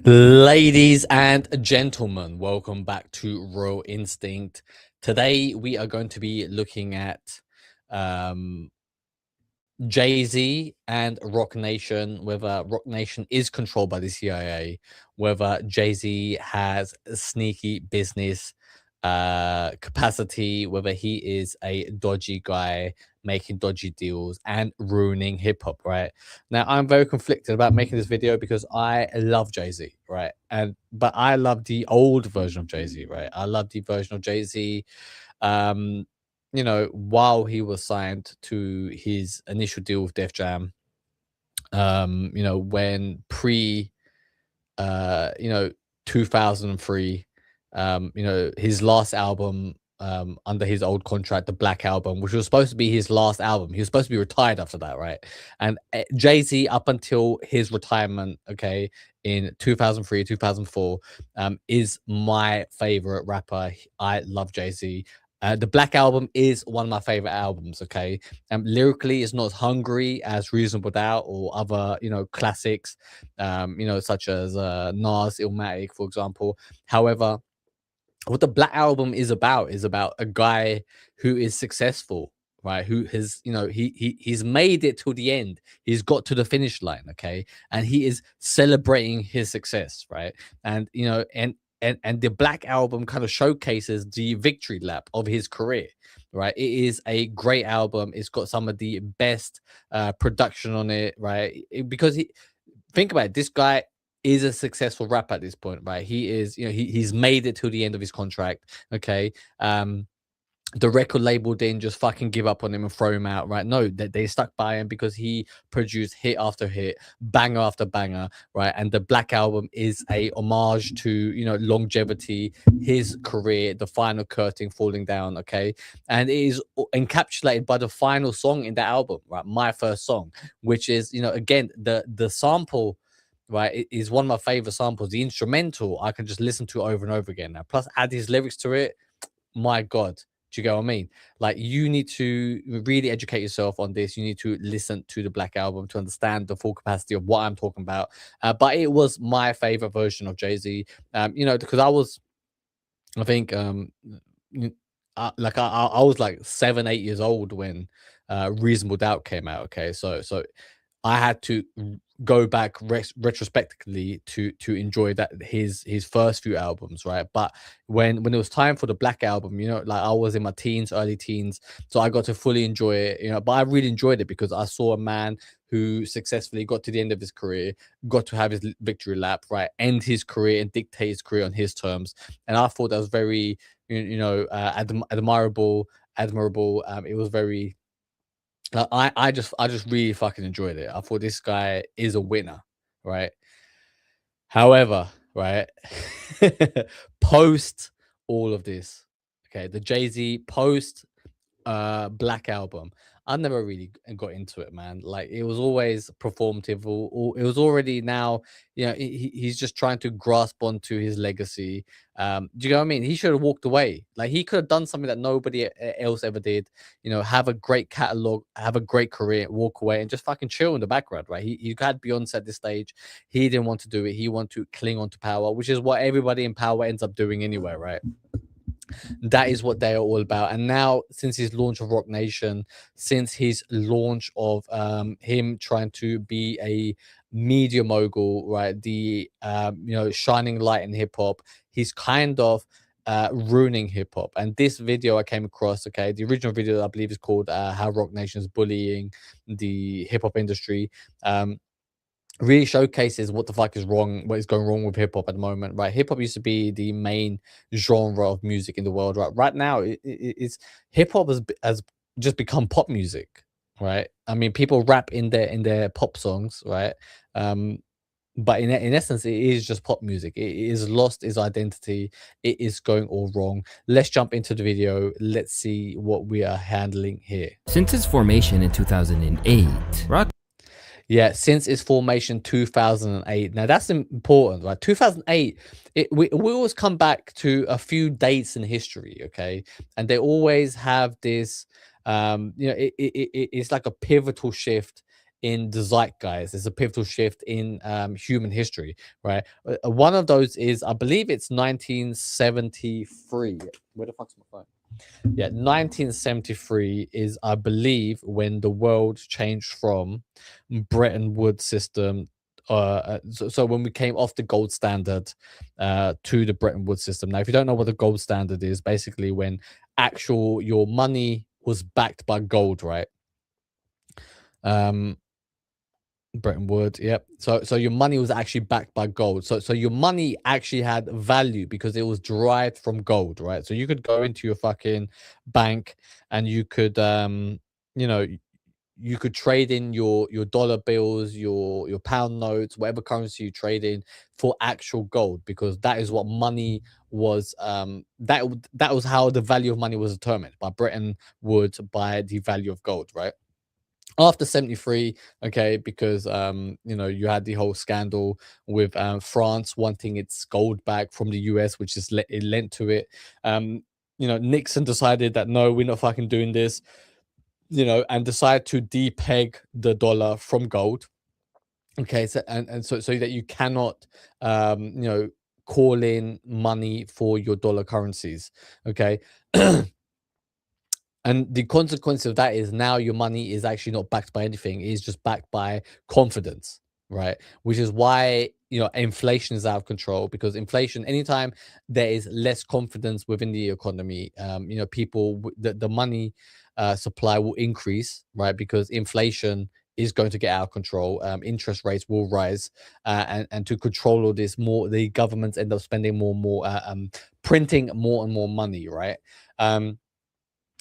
Ladies and gentlemen, welcome back to Raw Instinct. Today we are going to be looking at Jay-Z and Roc Nation, whether Roc Nation is controlled by the CIA, whether Jay-Z has a sneaky business capacity, whether he is a dodgy guy making dodgy deals and ruining hip-hop, right? Now, I'm very conflicted about making this video because I love Jay-Z, right? But I love the old version of Jay-Z, right? I love the version of Jay-Z um while he was signed to his initial deal with Def Jam, when pre 2003, his last album, under his old contract, the Black Album, which was supposed to be his last album. He was supposed to be retired after that, right? And Jay-Z, up until his retirement, okay, in 2003, 2004, is my favorite rapper. I love Jay-Z. The Black Album is one of my favorite albums. Okay, lyrically, it's not as hungry as Reasonable Doubt or other, classics, such as Nas, Illmatic, for example. However, what the Black Album is about a guy who is successful, right? Who has, he's made it to the end. He's got to the finish line, okay, and he is celebrating his success, right? And and the Black Album kind of showcases the victory lap of his career, right? It is a great album. It's got some of the best production on it, right? Because think about it, this guy is a successful rapper at this point, right? He is, he's made it to the end of his contract. Okay. The record label didn't just fucking give up on him and throw him out, right? No, they stuck by him because he produced hit after hit, banger after banger, right? And the Black Album is a homage to, longevity, his career, the final curtain falling down, okay? And it is encapsulated by the final song in the album, right? My First Song, which is, again, the sample, right, it is one of my favorite samples. The instrumental I can just listen to over and over again now. Plus, add his lyrics to it. My God, do you get what I mean? Like, you need to really educate yourself on this. You need to listen to the Black Album to understand the full capacity of what I'm talking about. But it was my favorite version of Jay-Z. Because I think, I was like 7, 8 years old when Reasonable Doubt came out. Okay, so I had to go back retrospectively to enjoy that his first few albums, right? But when it was time for the Black Album, like, I was in my teens, early teens, so I got to fully enjoy it, but I really enjoyed it because I saw a man who successfully got to the end of his career, got to have his victory lap, right, end his career and dictate his career on his terms. And I thought that was very, admirable. It was very, I just really fucking enjoyed it. I thought this guy is a winner, right? However, right, post all of this, okay, the Jay-Z post Black Album, I never really got into it, man. Like, it was always performative, or it was already now, he's just trying to grasp onto his legacy. Do you know what I mean? He should have walked away. Like, he could have done something that nobody else ever did. Have a great catalog, have a great career, walk away, and just fucking chill in the background, right? He had Beyonce at this stage. He didn't want to do it. He wanted to cling on to power, which is what everybody in power ends up doing anyway, right? That is what they are all about. And now, since his launch of Roc Nation, since his launch of him trying to be a media mogul, right, the shining light in hip hop, he's kind of ruining hip hop. And this video I came across, okay, the original video I believe is called "How Roc Nation is Bullying the Hip Hop Industry." Really showcases what the fuck is wrong, what is going wrong with hip hop at the moment, right? Hip hop used to be the main genre of music in the world, right? Right now, it's hip hop has just become pop music, right? I mean, people rap in their pop songs, right? But in essence, it is just pop music. It is lost its identity. It is going all wrong. Let's jump into the video. Let's see what we are handling here. Since its formation in 2008, Roc Yeah, since its formation 2008. Now that's important, right? 2008. We always come back to a few dates in history, okay? And they always have this, it's like a pivotal shift in the zeitgeist. It's a pivotal shift in human history, right? One of those is, I believe it's 1973. Where the fuck's my phone? Yeah, 1973 is, I believe, when the world changed from Bretton Woods system. So when we came off the gold standard to the Bretton Woods system. Now, if you don't know what the gold standard is, basically when actual your money was backed by gold, right? Um, Bretton Woods, yep. So your money was actually backed by gold. So your money actually had value because it was derived from gold, right? So you could go into your fucking bank and you could you know you could trade in your dollar bills, your pound notes, whatever currency you trade in for actual gold, because that is what money was. That was how the value of money was determined by Bretton Woods, by the value of gold, right? After 73, okay, because you had the whole scandal with France wanting its gold back from the US, which is it lent to it. Nixon decided that no, we're not fucking doing this, and decided to depeg the dollar from gold. Okay, so so that you cannot call in money for your dollar currencies. Okay. And the consequence of that is now your money is actually not backed by anything. It is just backed by confidence, right? Which is why, inflation is out of control, because inflation, anytime there is less confidence within the economy, people, the money supply will increase, right? Because inflation is going to get out of control. Interest rates will rise, and to control all this, more the governments end up spending more and more, printing more and more money, right?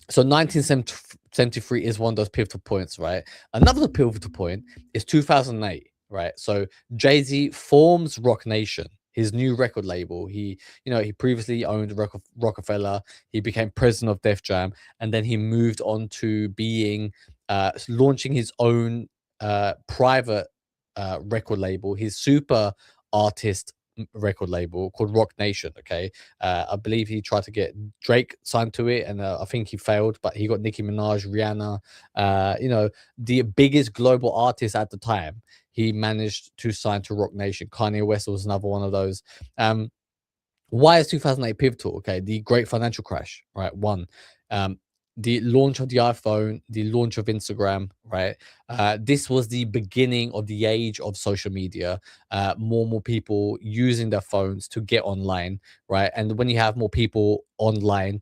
So 1973 is one of those pivotal points, right? Another pivotal point is 2008, right? So Jay-Z forms Roc Nation, his new record label. He previously owned Rockefeller. He became president of Def Jam, and then he moved on to being launching his own private record label, his super artist record label called Roc Nation. Okay, I believe he tried to get Drake signed to it, and I think he failed, but he got Nicki Minaj, Rihanna, the biggest global artists at the time. He managed to sign to Roc Nation. Kanye West was another one of those. Why is 2008 pivotal? Okay, the great financial crash, right? One, the launch of the iPhone, the launch of Instagram, right? This was the beginning of the age of social media. More and more people using their phones to get online, right? And when you have more people online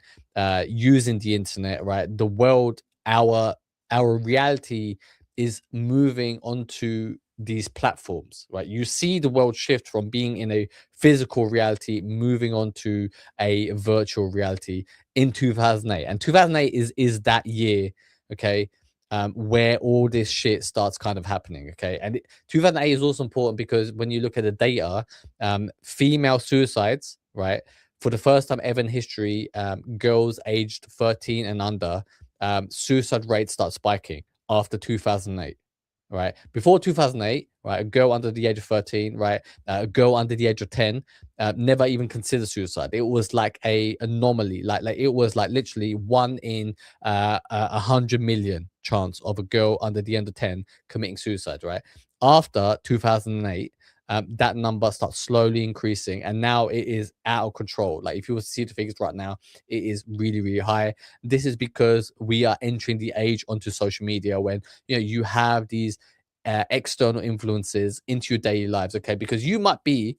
using the internet, right, the world, our reality is moving onto these platforms, right? You see the world shift from being in a physical reality moving on to a virtual reality in 2008. And 2008 is that year, okay, where all this shit starts kind of happening, okay? And 2008 is also important because when you look at the data, female suicides, right, for the first time ever in history, girls aged 13 and under, suicide rates start spiking after 2008. Right before 2008, right, a girl under the age of 13, right, a girl under the age of 10, never even considered suicide. It was like a anomaly, like it was like literally 1 in 100 million chance of a girl under the age of 10 committing suicide. Right after 2008, that number starts slowly increasing, and now it is out of control. Like if you were to see the figures right now, it is really, really high. This is because we are entering the age onto social media when you have these external influences into your daily lives. Okay, because you might be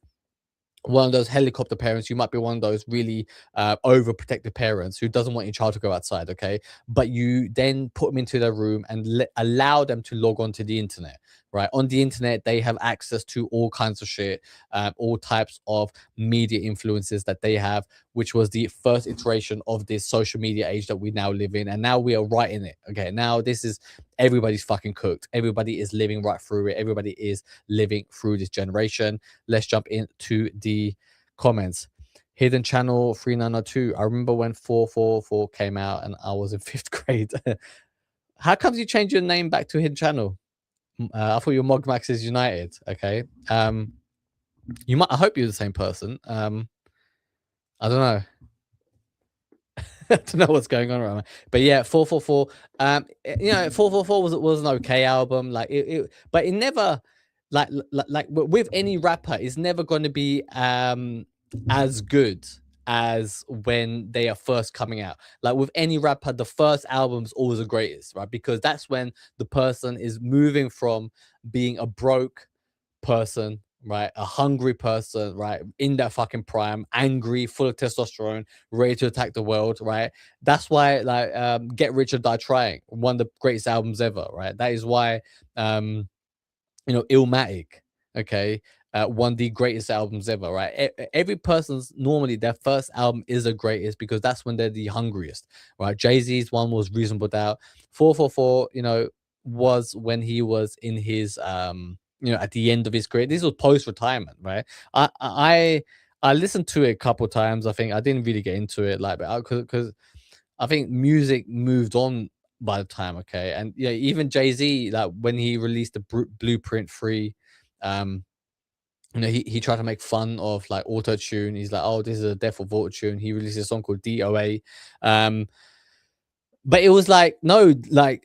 one of those helicopter parents, you might be one of those really overprotective parents who doesn't want your child to go outside, okay, but you then put them into their room and allow them to log on to the internet. Right on the internet, they have access to all kinds of shit, all types of media influences that they have, which was the first iteration of this social media age that we now live in, and now we are right in it. Okay, now this is, everybody's fucking cooked, everybody is living right through it, everybody is living through this generation. Let's jump into the comments. Hidden Channel 3902. I remember when 444 came out and I was in 5th grade. How comes you changed your name back to Hidden Channel? I thought your Mogmax is United. Okay. I hope you're the same person. I don't know. to know what's going on right now. But yeah, 444. You know, 444 was an okay album. Like but it never with any rapper, it's never going to be as good as when they are first coming out. Like with any rapper, the first album's always the greatest, right? Because that's when the person is moving from being a broke person, right? A hungry person, right? In their fucking prime, angry, full of testosterone, ready to attack the world, right? That's why, like, Get Rich or Die Trying, one of the greatest albums ever, right? That is why, you know, Illmatic, okay, one of the greatest albums ever, right? Every person's normally their first album is the greatest because that's when they're the hungriest, right? Jay-Z's one was Reasonable Doubt. 444, you know, was when he was in his you know, at the end of his career. This was post-retirement, right? I listened to it a couple times. I think I didn't really get into it, like, because I think music moved on by the time, okay? And yeah, even Jay-Z, like when he released the Blueprint 3, um, you know, he tried to make fun of like auto tune. He's like, oh, this is a death of auto tune. He released a song called DOA. Um, but it was like, no, like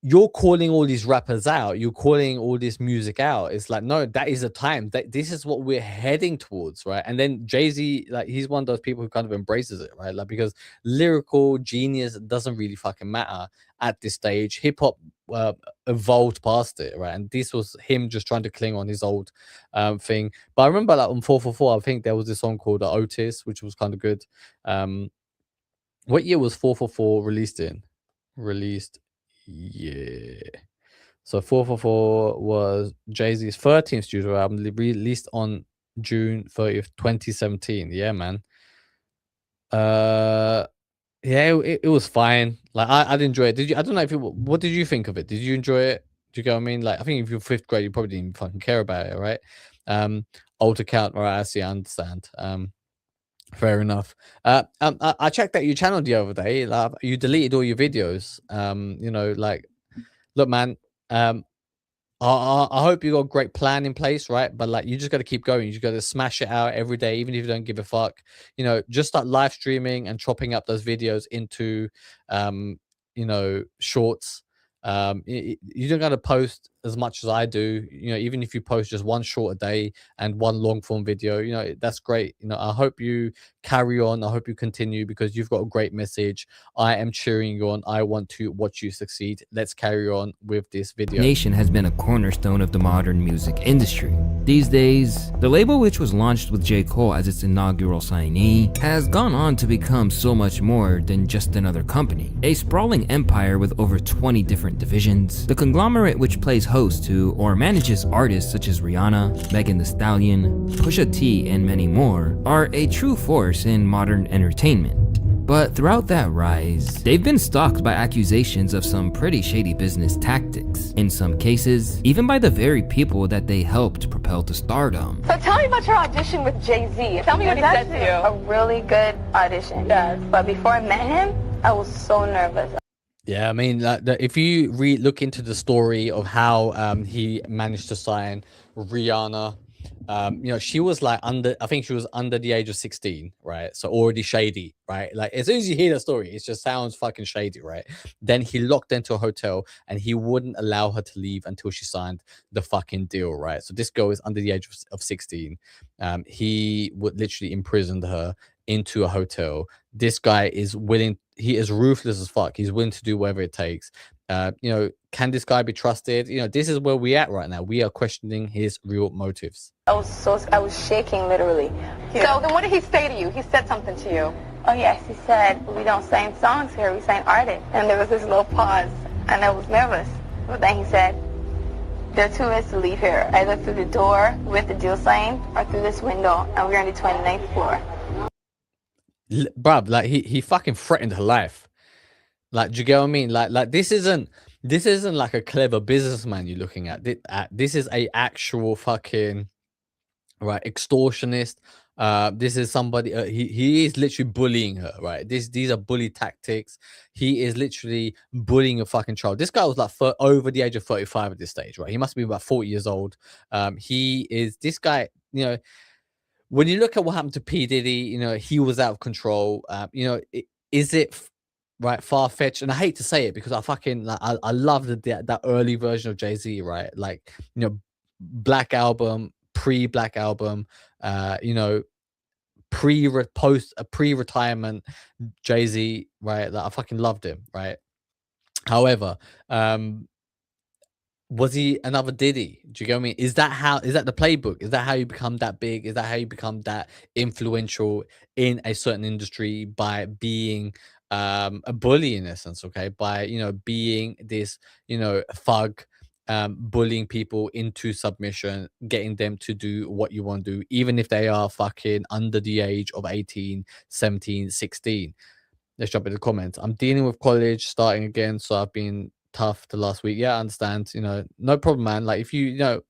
you're calling all these rappers out, you're calling all this music out. It's like, no, that is a time that this is what we're heading towards, right? And then Jay-Z, like, he's one of those people who kind of embraces it, right? Like, because lyrical genius doesn't really fucking matter at this stage. Hip-hop evolved past it, right? And this was him just trying to cling on his old thing. But I remember, like, on 444, I think there was this song called Otis, which was kind of good. What year was 444 released in? Released, yeah. So 444 was Jay-Z's 13th studio album, released on June 30th, 2017. Yeah, man. Yeah, it was fine. Like, I'd enjoy it. Did you? I don't know if what did you think of it? Did you enjoy it? Do you get what I mean? Like, I think if you're fifth grade, you probably didn't even fucking care about it, right? Old account, right? I see, I understand. Fair enough. I checked out your channel the other day. Like, you deleted all your videos. You know, like, look, man. I hope you got a great plan in place, right? But like, you just got to keep going. You just got to smash it out every day, even if you don't give a fuck. You know, just start live streaming and chopping up those videos into, you know, shorts. You don't got to post as much as I do. You know, even if you post just one short a day and one long form video, you know, that's great. You know, I hope you carry on. I hope you continue because you've got a great message. I am cheering you on. I want to watch you succeed. Let's carry on with this video. Nation has been a cornerstone of the modern music industry. These days, the label, which was launched with J. Cole as its inaugural signee, has gone on to become so much more than just another company. A sprawling empire with over 20 different divisions, the conglomerate which plays host to or manages artists such as Rihanna, Megan Thee Stallion, Pusha T, and many more, are a true force in modern entertainment. But throughout that rise, they've been stalked by accusations of some pretty shady business tactics. In some cases, even by the very people that they helped propel to stardom. So tell me about your audition with Jay-Z. Tell me what he said to you. A really good audition. Yes. But before I met him, I was so nervous. Yeah, I mean, like, if you look into the story of how he managed to sign Rihanna, you know, she was like I think she was under the age of 16, right? So already shady, right? Like, as soon as you hear the story, it just sounds fucking shady, right? Then he locked into a hotel and he wouldn't allow her to leave until she signed the fucking deal, right? So this girl is under the age of 16. He would literally imprison her into a hotel. This guy is willing, he is ruthless as fuck. He's willing to do whatever it takes. You know, can this guy be trusted? You know, this is where we're at right now. We are questioning his real motives. I was shaking literally. So then what did he say to you? He said something to you. Oh yes, he said, we don't sign songs here, we sign artists. And there was this little pause, and I was nervous. But then he said, there are two ways to leave here, either through the door with the deal signed, or through this window, and we're on the 29th floor. Bruv, like, he fucking threatened her life. Like, do you get what I mean? Like this isn't like a clever businessman you're looking at. This is a actual fucking, right, extortionist. This is somebody, he is literally bullying her, right? These are bully tactics. He is literally bullying a fucking child. This guy was like over the age of 35 at this stage, right? He must be about 40 years old. This guy, you know, when you look at what happened to P. Diddy, you know, he was out of control. You know, is it right far-fetched? And I hate to say it because I fucking like, I love that early version of Jay-Z, right? Like, Black Album, pre-Black Album, you know, pre-retirement Jay-Z, right? Like, I fucking loved him, right? However, was he another Diddy? Do you get what I mean? Is that the playbook? Is that how you become that big? Is that how you become that influential in a certain industry, by being a bully in essence, okay? By being this, thug, bullying people into submission, getting them to do what you want to do, even if they are fucking under the age of 18, 17, 16. Let's jump in the comments. I'm dealing with college starting again, so I've been tough the last week. Yeah, I understand. No problem, man. Like, if you got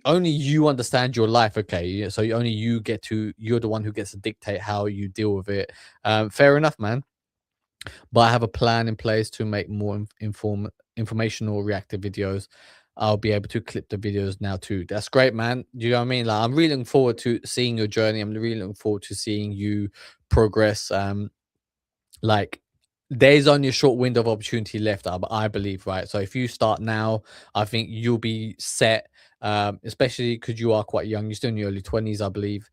only you understand your life, okay? So you're the one who gets to dictate how you deal with it. Fair enough, man. But I have a plan in place to make more informational reactive videos. I'll be able to clip the videos now too. That's great, man. Do you know what I mean? Like, I'm really looking forward to seeing your journey. I'm really looking forward to seeing you progress. Like, there's only a short window of opportunity left, I believe, right? So if you start now, I think you'll be set. Especially because you are quite young. You're still in your early 20s, I believe.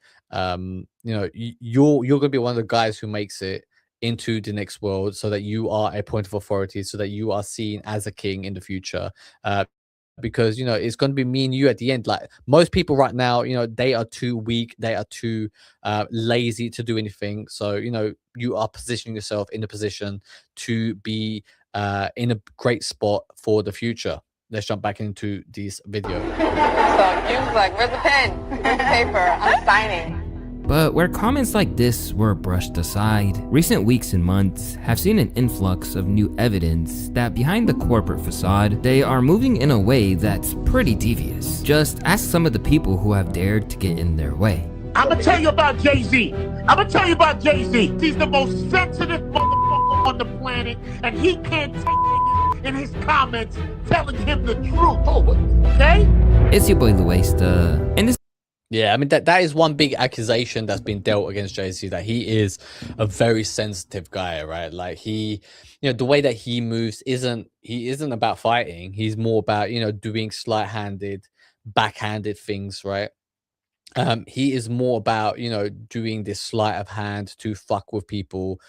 You're gonna be one of the guys who makes it into the next world, so that you are a point of authority, so that you are seen as a king in the future. Because it's going to be me and you at the end. Like, most people right now, they are too weak, they are too lazy to do anything. So you are positioning yourself in a position to be in a great spot for the future. Let's jump back into this video. So you was like, where's the pen? Where's the paper? I'm signing. But where comments like this were brushed aside, recent weeks and months have seen an influx of new evidence that behind the corporate facade, they are moving in a way that's pretty devious. Just ask some of the people who have dared to get in their way. I'm gonna tell you about Jay-Z. He's the most sensitive motherfucker on the planet, and he can't take niggas in his comments telling him the truth. Okay? It's your boy Luesta, and this. Yeah, I mean, that is one big accusation that's been dealt against Jay-Z, that he is a very sensitive guy, right? Like, the way that he moves isn't about fighting. He's more about, doing slight-handed, backhanded things, right? He is more about, doing this sleight of hand to fuck with people,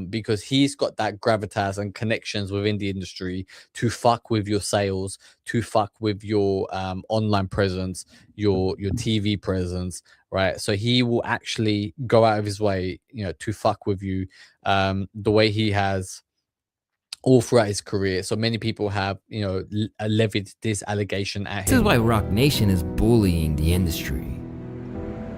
because he's got that gravitas and connections within the industry to fuck with your sales, to fuck with your online presence, your TV presence, right? So he will actually go out of his way, to fuck with you, the way he has all throughout his career. So many people have, levied this allegation at him. This is why Roc Nation is bullying the industry.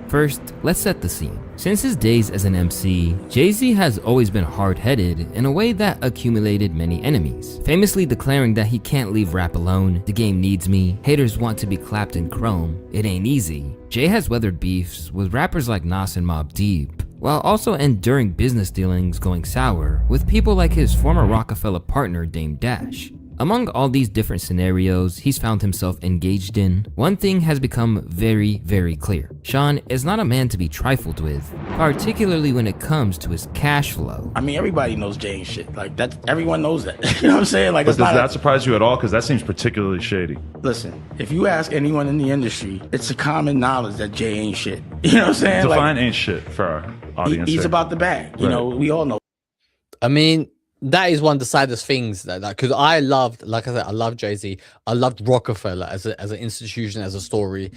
First, let's set the scene. Since his days as an MC, Jay-Z has always been hard-headed in a way that accumulated many enemies, famously declaring that he can't leave rap alone, the game needs me, haters want to be clapped in chrome, it ain't easy. Jay has weathered beefs with rappers like Nas and Mobb Deep, while also enduring business dealings going sour with people like his former Rockefeller partner Dame Dash. Among all these different scenarios he's found himself engaged in, one thing has become very, very clear. Sean is not a man to be trifled with, particularly when it comes to his cash flow. I mean, everybody knows Jay ain't shit. Like, that, everyone knows that. You know what I'm saying? Like, but does that surprise you at all? Because that seems particularly shady. Listen, if you ask anyone in the industry, it's a common knowledge that Jay ain't shit. You know what I'm saying? Define ain't shit for our audience. He's about the bag. You know, we all know. I mean, that is one of the saddest things, that because I loved, like I said, I loved Jay-Z. I loved Rockefeller as an institution, as a story,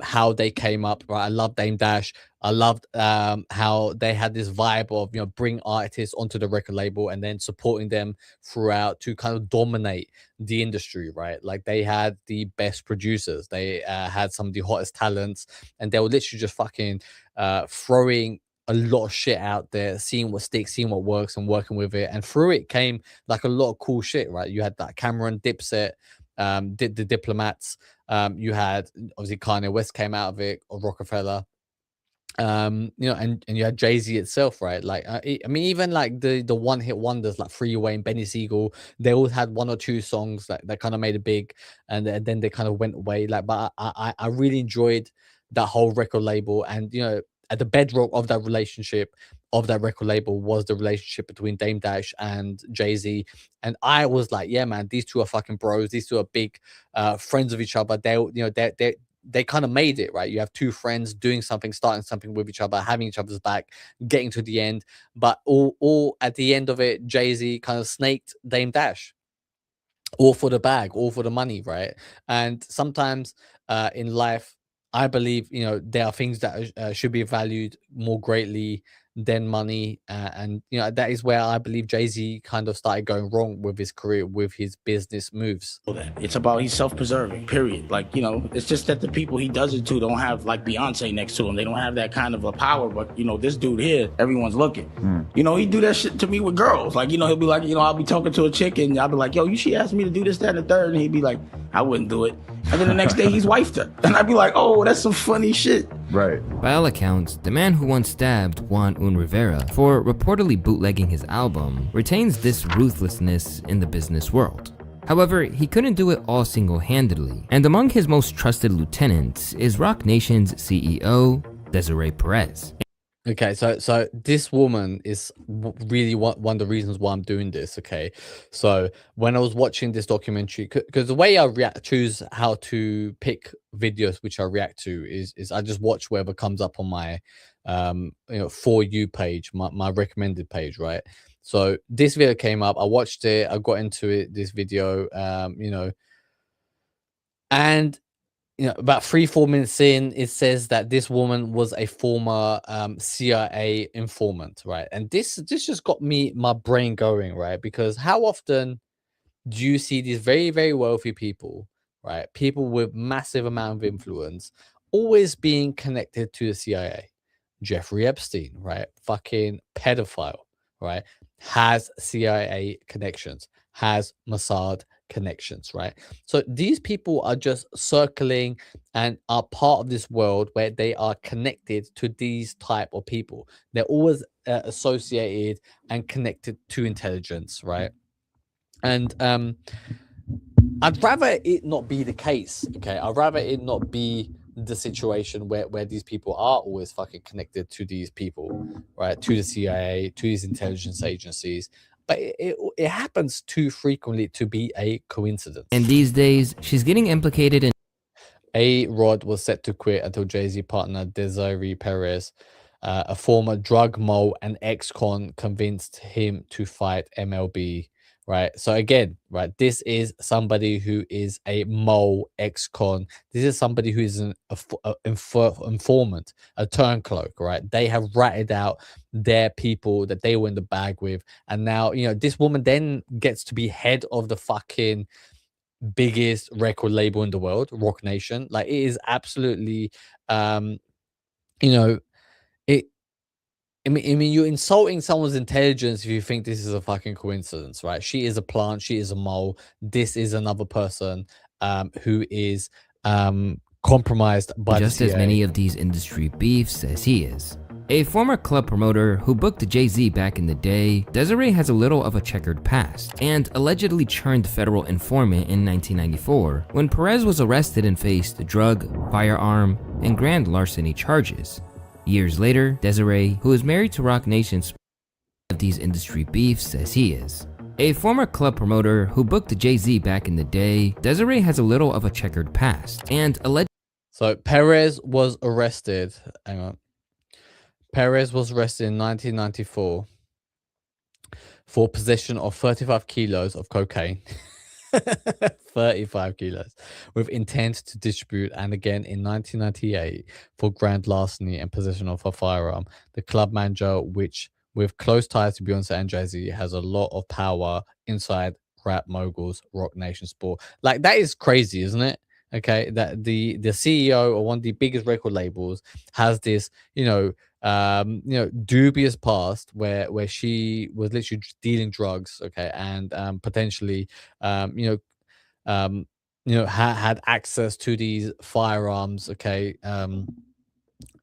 how they came up, right? I loved Dame Dash. I loved how they had this vibe of, bring artists onto the record label and then supporting them throughout to kind of dominate the industry, right? Like, they had the best producers. They had some of the hottest talents, and they were literally just fucking throwing a lot of shit out there, seeing what sticks, seeing what works, and working with it. And through it came like a lot of cool shit, right? You had that Cameron, Dipset, the Diplomats. You had obviously Kanye West came out of it, or Rockefeller. And you had Jay-Z itself, right? Like, I mean, even like the one-hit wonders like Freeway and Benny Siegel, they all had one or two songs that kind of made it big, and then they kind of went away. Like, but I really enjoyed that whole record label, and at the bedrock of that relationship, of that record label, was the relationship between Dame Dash and Jay-Z. And I was like, yeah, man, these two are fucking bros. These two are big friends of each other. They kind of made it, right? You have two friends doing something, starting something with each other, having each other's back, getting to the end. But all at the end of it, Jay-Z kind of snaked Dame Dash, all for the bag, all for the money, right? And sometimes in life, I believe, there are things that should be valued more greatly than money, and that is where I believe Jay-Z kind of started going wrong with his career, with his business moves. It's about he's self-preserving, period. Like, it's just that the people he does it to don't have like Beyonce next to him. They don't have that kind of a power. But this dude here, everyone's looking. He do that shit to me with girls. Like, he'll be like, I'll be talking to a chick and I'll be like, yo, she asked me to do this, that, and the third, and he'd be like, I wouldn't do it. And then the next day he's wifed her, and I'd be like, oh, that's some funny shit. Right. By all accounts, the man who once stabbed Juan Un Rivera for reportedly bootlegging his album retains this ruthlessness in the business world. However, he couldn't do it all single-handedly, and among his most trusted lieutenants is Roc Nation's CEO, Desiree Perez. Okay, so this woman is really one of the reasons why I'm doing this. Okay, so when I was watching this documentary, because the way I choose how to pick videos which I react to is I just watch whatever comes up on my For You page, my recommended page, right? So this video came up, I watched it, I got into it, this video, and about 3-4 minutes in, it says that this woman was a former CIA informant, right? And this just got my brain going, right? Because how often do you see these very, very wealthy people, right? People with massive amount of influence, always being connected to the CIA? Jeffrey Epstein, right? Fucking pedophile, right? Has CIA connections, has Mossad connections, right? So these people are just circling and are part of this world where they are connected to these type of people. They're always associated and connected to intelligence, right? And I'd rather it not be the case. Okay, I'd rather it not be the situation where these people are always fucking connected to these people, right? To the CIA, to these intelligence agencies. But it happens too frequently to be a coincidence. And these days, she's getting implicated in A-Rod was set to quit until Jay-Z partner Desiree Perez, a former drug mole and ex-con, convinced him to fight MLB, right? So again, right, this is somebody who is a mole, ex-con. This is somebody who is an informant, a turncloak, right? They have ratted out their people that they were in the bag with. And now, this woman then gets to be head of the fucking biggest record label in the world, Roc Nation. Like, it is absolutely I mean, you're insulting someone's intelligence if you think this is a fucking coincidence, right? She is a plant, she is a mole. This is another person who is compromised by just the CIA. as many of these industry beefs as he is. A former club promoter who booked Jay-Z back in the day, Desiree has a little of a checkered past and allegedly churned federal informant in 1994 when Perez was arrested and faced drug, firearm, and grand larceny charges. Years later, Desiree, who is married to Roc Nation, of these industry beefs as he is. A former club promoter who booked Jay-Z back in the day, Desiree has a little of a checkered past and allegedly. So Perez was arrested. Hang on. Perez was arrested in 1994 for possession of 35 kilos of cocaine. 35 kilos with intent to distribute, and again in 1998 for grand larceny and possession of a firearm. The club manager, which with close ties to Beyonce and Jay-Z, has a lot of power inside rap moguls Roc Nation Sport. Like, that is crazy, isn't it? Okay, that the CEO of one of the biggest record labels has this, dubious past where she was literally dealing drugs, okay, and potentially, had access to these firearms, okay,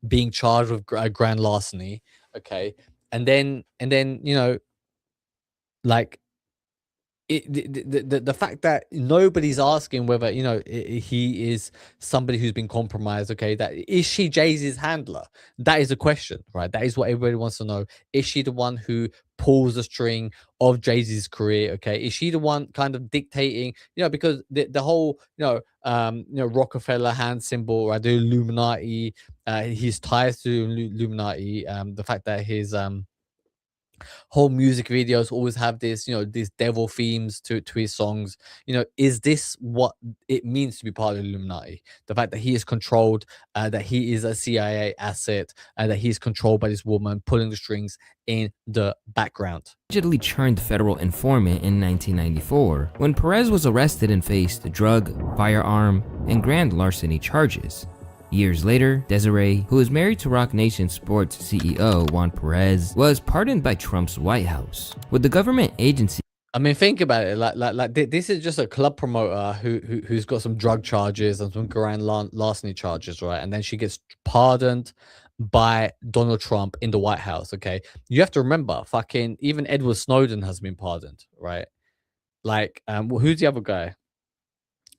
being charged with grand larceny, okay, and then like The fact that nobody's asking whether he is somebody who's been compromised. Okay, that is she Jay-Z's handler? That is a question, right? That is what everybody wants to know. Is she the one who pulls the string of Jay-Z's career? Okay, is she the one kind of dictating? Because the whole Rockefeller hand symbol, right? The Illuminati, his ties to Illuminati, the fact that his whole music videos always have this, these devil themes to his songs. Is this what it means to be part of the Illuminati? The fact that he is controlled, that he is a CIA asset, and that he's controlled by this woman pulling the strings in the background. Allegedly turned federal informant in 1994 when Perez was arrested and faced drug, firearm, and grand larceny charges. Years later, Desiree, who is married to Roc Nation sports CEO Juan Perez, was pardoned by Trump's White House, with the government agency. I mean, think about it. This is just a club promoter who's got some drug charges and some grand larceny charges, right? And then she gets pardoned by Donald Trump in the White House. Okay, you have to remember, fucking even Edward Snowden has been pardoned, right? Like, who's the other guy?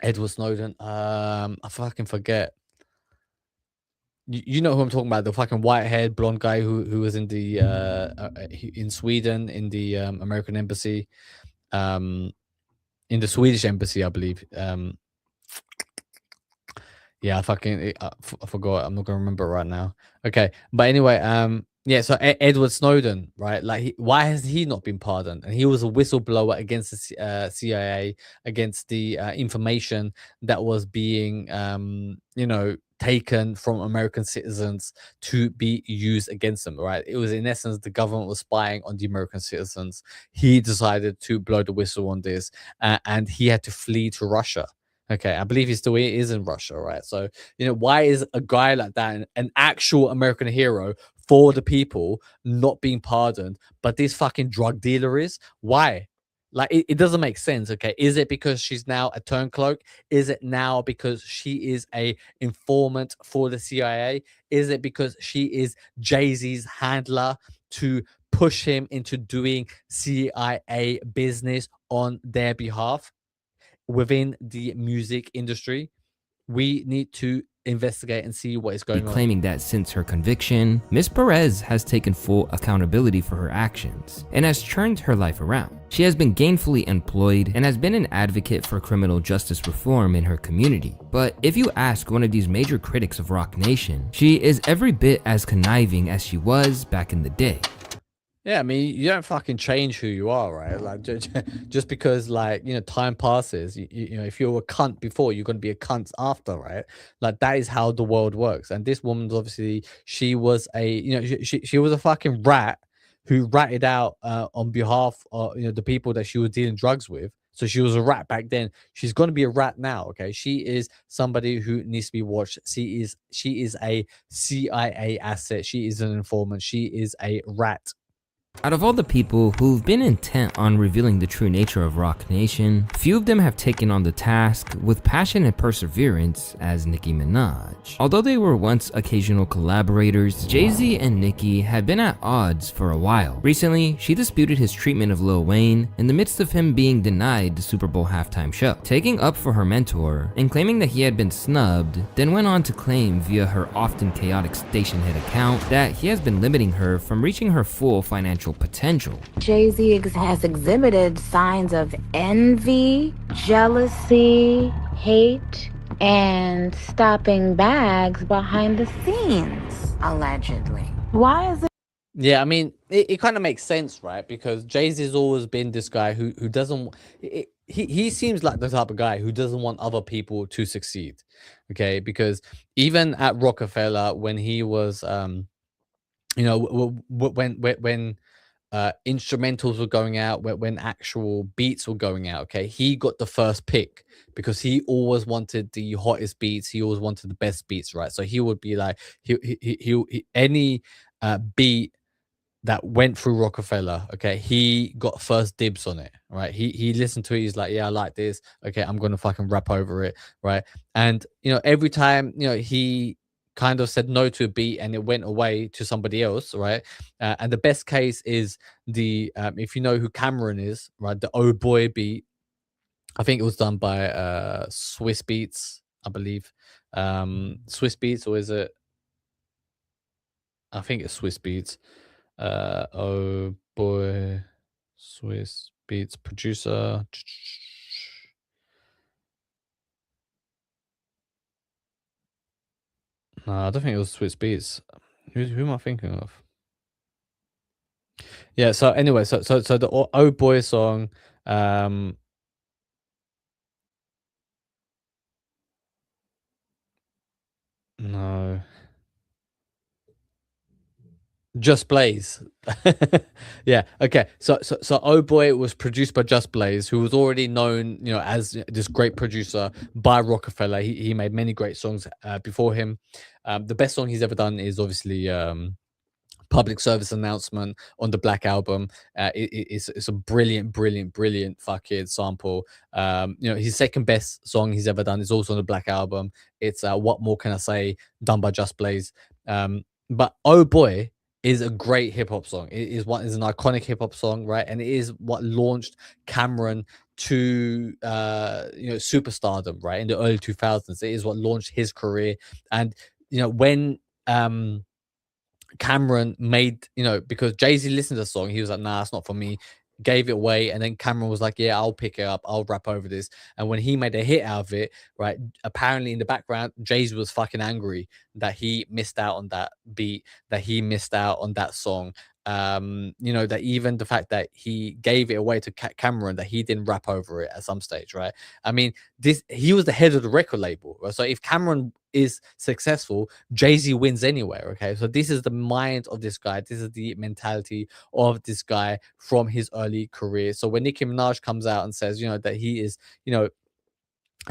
Edward Snowden. I fucking forget. You know who I'm talking about? The fucking white-haired blonde guy who was in the in Sweden in the American embassy, in the Swedish embassy, I believe. Yeah, I forgot. I'm not gonna remember right now. Okay, but anyway, yeah. So Edward Snowden, right? Like, why has he not been pardoned? And he was a whistleblower against the CIA, against the information that was being, taken from American citizens to be used against them. Right? It was, in essence, the government was spying on the American citizens. He decided to blow the whistle on this, and he had to flee to Russia. Okay, I believe he still is in Russia, right? So, why is a guy like that, an actual American hero for the people, not being pardoned, but this fucking drug dealer is? Why? Like, it doesn't make sense. Okay, is it because she's now a turncloak? Is it now because she is a informant for the CIA? Is it because she is Jay-Z's handler to push him into doing CIA business on their behalf within the music industry? We need to investigate and see what is going on. Claiming that since her conviction, Ms. Perez has taken full accountability for her actions and has turned her life around. She has been gainfully employed and has been an advocate for criminal justice reform in her community. But if you ask one of these major critics of Roc Nation, she is every bit as conniving as she was back in the day. Yeah, I mean, you don't fucking change who you are, right? Like, just because, like, time passes, if you're a cunt before, you're going to be a cunt after, right? Like, that is how the world works. And this woman's obviously, she was she was a fucking rat who ratted out on behalf of, the people that she was dealing drugs with. So she was a rat back then. She's going to be a rat now, okay? She is somebody who needs to be watched. She is a CIA asset. She is an informant. She is a rat. Out of all the people who've been intent on revealing the true nature of Roc Nation, few of them have taken on the task with passion and perseverance as Nicki Minaj. Although they were once occasional collaborators, Jay-Z and Nicki had been at odds for a while. Recently, she disputed his treatment of Lil Wayne in the midst of him being denied the Super Bowl halftime show, taking up for her mentor and claiming that he had been snubbed, then went on to claim via her often chaotic station head account that he has been limiting her from reaching her full financial potential. Jay-Z has exhibited signs of envy, jealousy, hate, and stopping bags behind the scenes, allegedly. Why is it? Yeah, I mean, it kind of makes sense, right? Because Jay-Z's always been this guy who doesn't... He seems like the type of guy who doesn't want other people to succeed, okay? Because even at Rockefeller, when he was, when instrumentals were going out, when actual beats were going out, okay, he got the first pick because he always wanted the hottest beats. He always wanted the best beats, right? So he would be like, any beat that went through Rockefeller, okay, he got first dibs on it, right? He listened to it. He's like, yeah, I like this. Okay, I'm gonna fucking rap over it, right? And every time he kind of said no to a beat and it went away to somebody else, right? And the best case is the if you know who Cameron is, right? The Oh Boy beat. I think it was done by Swiss Beats, I believe. Swiss Beats, or is it? I think it's Swiss Beats. Oh Boy, Swiss Beats producer. No, I don't think it was Swiss Beats. Who am I thinking of? Yeah. So anyway, so the Oh Boy song. No. Just Blaze. Yeah. Okay. So Oh Boy was produced by Just Blaze, who was already known, you know, as this great producer by Rockefeller. He made many great songs before him. The best song he's ever done is obviously Public Service Announcement on the Black Album. It's a brilliant fucking sample. You know, his second best song he's ever done is also on the Black Album. It's What More Can I Say, done by Just Blaze. But Oh Boy is a great hip hop song. It is an iconic hip hop song, right? And it is what launched Cameron to you know, superstardom, right, in the early 2000s. It is what launched his career. And you know, when Cameron made, you know, because Jay-Z listened to the song, he was like, nah, it's not for me, gave it away. And then Cameron was like, yeah, I'll pick it up, I'll rap over this. And when he made a hit out of it, right, apparently in the background, Jay-Z was fucking angry that he missed out on that beat, that he missed out on that song. You know, that even the fact that he gave it away to Cameron, that he didn't rap over it at some stage, right? I mean, he was the head of the record label, right? So if Cameron is successful, Jay-Z wins anyway. Okay, so this is the mind of this guy, this is the mentality of this guy from his early career. So when Nicki Minaj comes out and says, you know, that he is, you know,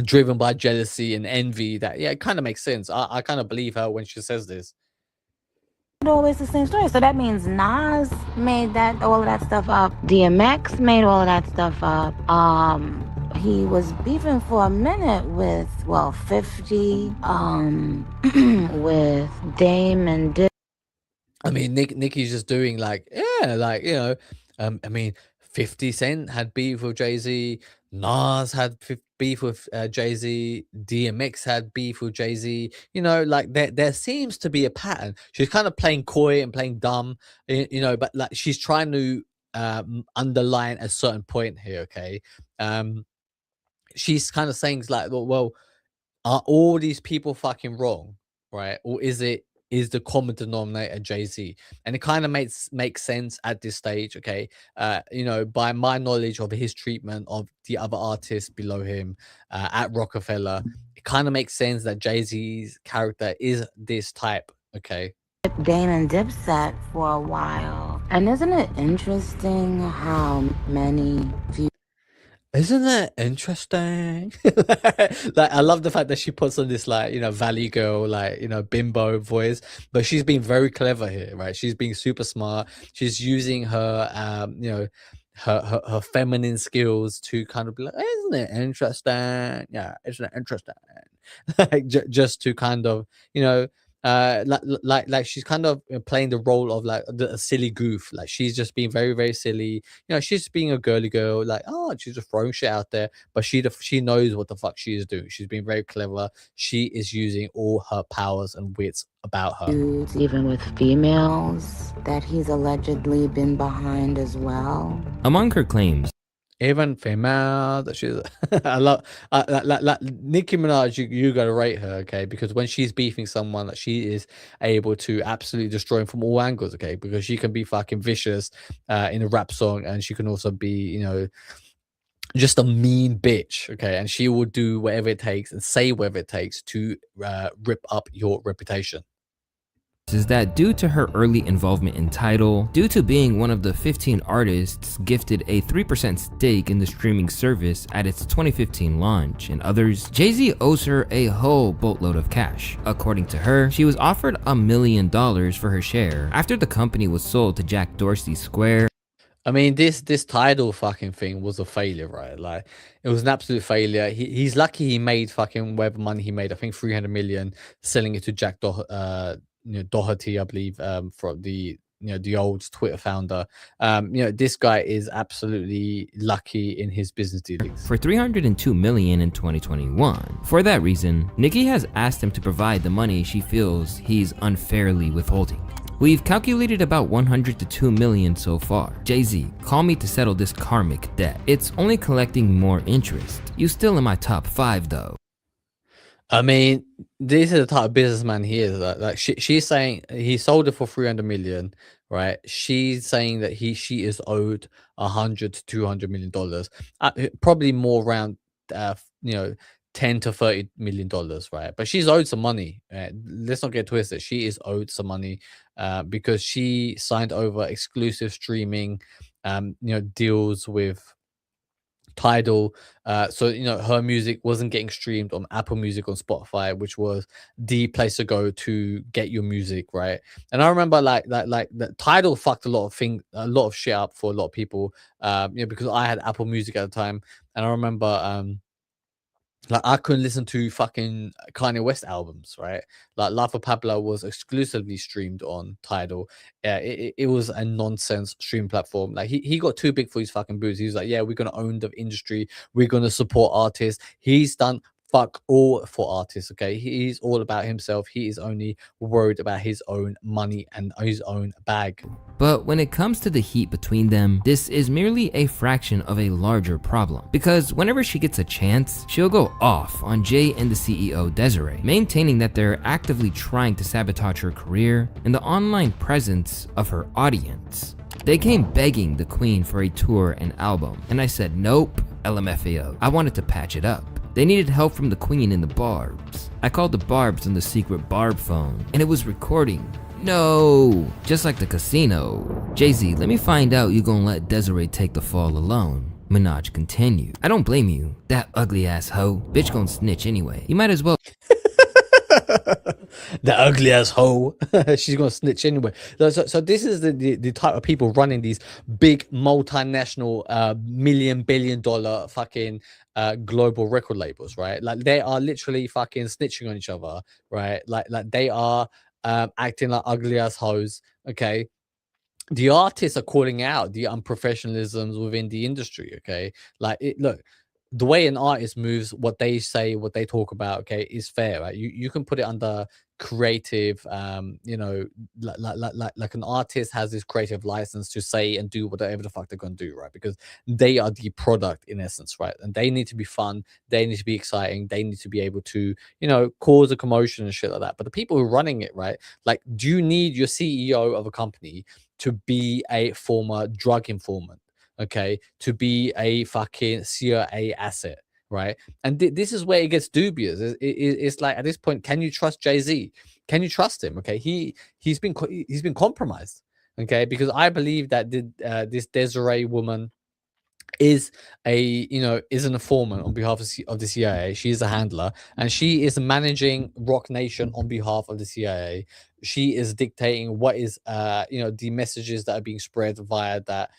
driven by jealousy and envy, that, yeah, it kind of makes sense. I kind of believe her when she says this. Always the same story. So that means Nas made all of that stuff up. DMX made all of that stuff up. He was beefing for a minute with 50, with Dame and Dip. I mean, Nicki's just doing like, yeah, like, you know, I mean, 50 Cent had beef with Jay-Z, Nas had beef with Jay-Z, DMX had beef with Jay-Z. You know, like there seems to be a pattern. She's kind of playing coy and playing dumb, you know, but like she's trying to underline a certain point here. Okay, she's kind of saying like, well, are all these people fucking wrong, right? Or is the common denominator Jay-Z? And it kind of makes sense at this stage, okay? You know, by my knowledge of his treatment of the other artists below him at Rockefeller, it kind of makes sense that Jay-Z's character is this type, okay? Dame and Dipset for a while. And isn't it interesting how many views? Isn't that interesting? Like, I love the fact that she puts on this, like, you know, Valley Girl, like, you know, bimbo voice, but she's being very clever here, right? She's being super smart. She's using her, you know, her feminine skills to kind of be like, isn't it interesting? Yeah, isn't it interesting? Like, just to kind of, you know, like she's kind of playing the role of like a silly goof. Like she's just being very, very silly. You know, she's being a girly girl. Like, oh, she's just throwing shit out there, but she knows what the fuck she is doing. She's being very clever. She is using all her powers and wits about her. Even with females that he's allegedly been behind as well. Among her claims, even female that she's I love like Nicki Minaj, you gotta rate her, okay, because when she's beefing someone, that she is able to absolutely destroy him from all angles, okay, because she can be fucking vicious in a rap song, and she can also be, you know, just a mean bitch, okay, and she will do whatever it takes and say whatever it takes to rip up your reputation. Is that due to her early involvement in Tidal, due to being one of the 15 artists gifted a 3% stake in the streaming service at its 2015 launch, and others, Jay-Z owes her a whole boatload of cash. According to her, she was offered $1 million for her share after the company was sold to Jack Dorsey Square. I mean, this title fucking thing was a failure, right? Like, it was an absolute failure. He's lucky he made fucking whatever money he made. I think 300 million selling it to Doherty, I believe, from the the old Twitter founder. This guy is absolutely lucky in his business dealings. For $302 million in 2021. For that reason, Nicki has asked him to provide the money she feels he's unfairly withholding. We've calculated about 100 to 2 million so far. Jay-Z, call me to settle this karmic debt. It's only collecting more interest. You still in my top 5 though. I mean, this is the type of businessman he is. Like she's saying he sold it for 300 million, right? She's saying that she is owed 100 to 200 million dollars, probably more around, uh, you know, 10 to 30 million dollars, right? But she's owed some money. Let's not get twisted. She is owed some money, because she signed over exclusive streaming, deals with Tidal. So her music wasn't getting streamed on Apple Music, on Spotify, which was the place to go to get your music, right? And I remember like that Tidal fucked a lot of shit up for a lot of people, because I had Apple Music at the time, and I remember like I couldn't listen to fucking Kanye West albums, right? Like Life of Pablo was exclusively streamed on Tidal. It was a nonsense stream platform. Like he got too big for his fucking boots. He was like, yeah, we're gonna own the industry. We're gonna support artists. He's done fuck all for artists. Okay, he's all about himself. He is only worried about his own money and his own bag. But when it comes to the heat between them, this is merely a fraction of a larger problem. Because whenever she gets a chance, she'll go off on Jay and the CEO Desiree, maintaining that they're actively trying to sabotage her career and the online presence of her audience. They came begging the queen for a tour and album, and I said nope, LMFAO. I wanted to patch it up. They needed help from the queen and the barbs. I called the barbs on the secret barb phone, and it was recording. No, just like the casino. Jay-Z, let me find out you gonna let Desiree take the fall alone. Minaj continued. I don't blame you. That ugly ass hoe. Bitch gonna snitch anyway. You might as well. The ugly ass hoe. She's gonna snitch anyway. So this is the type of people running these big multinational, $1 billion fucking global record labels, right? Like they are literally fucking snitching on each other, right? Like they are acting like ugly ass hoes. Okay, the artists are calling out the unprofessionalisms within the industry. Okay, like look, the way an artist moves, what they say, what they talk about, okay, is fair, right? You can put it under creative, like an artist has this creative license to say and do whatever the fuck they're gonna do, right? Because they are the product in essence, right? And they need to be fun, they need to be exciting, they need to be able to, cause a commotion and shit like that. But the people who are running it, right? Like, do you need your CEO of a company to be a former drug informant? Okay, to be a fucking CIA asset, right? And this is where it gets dubious. It's like, at this point, can you trust Jay-Z? Can you trust him? Okay, he's been compromised. Okay, because I believe that this Desiree woman is is an informant on behalf of the CIA. She is a handler, and she is managing Roc Nation on behalf of the CIA. She is dictating what is the messages that are being spread via that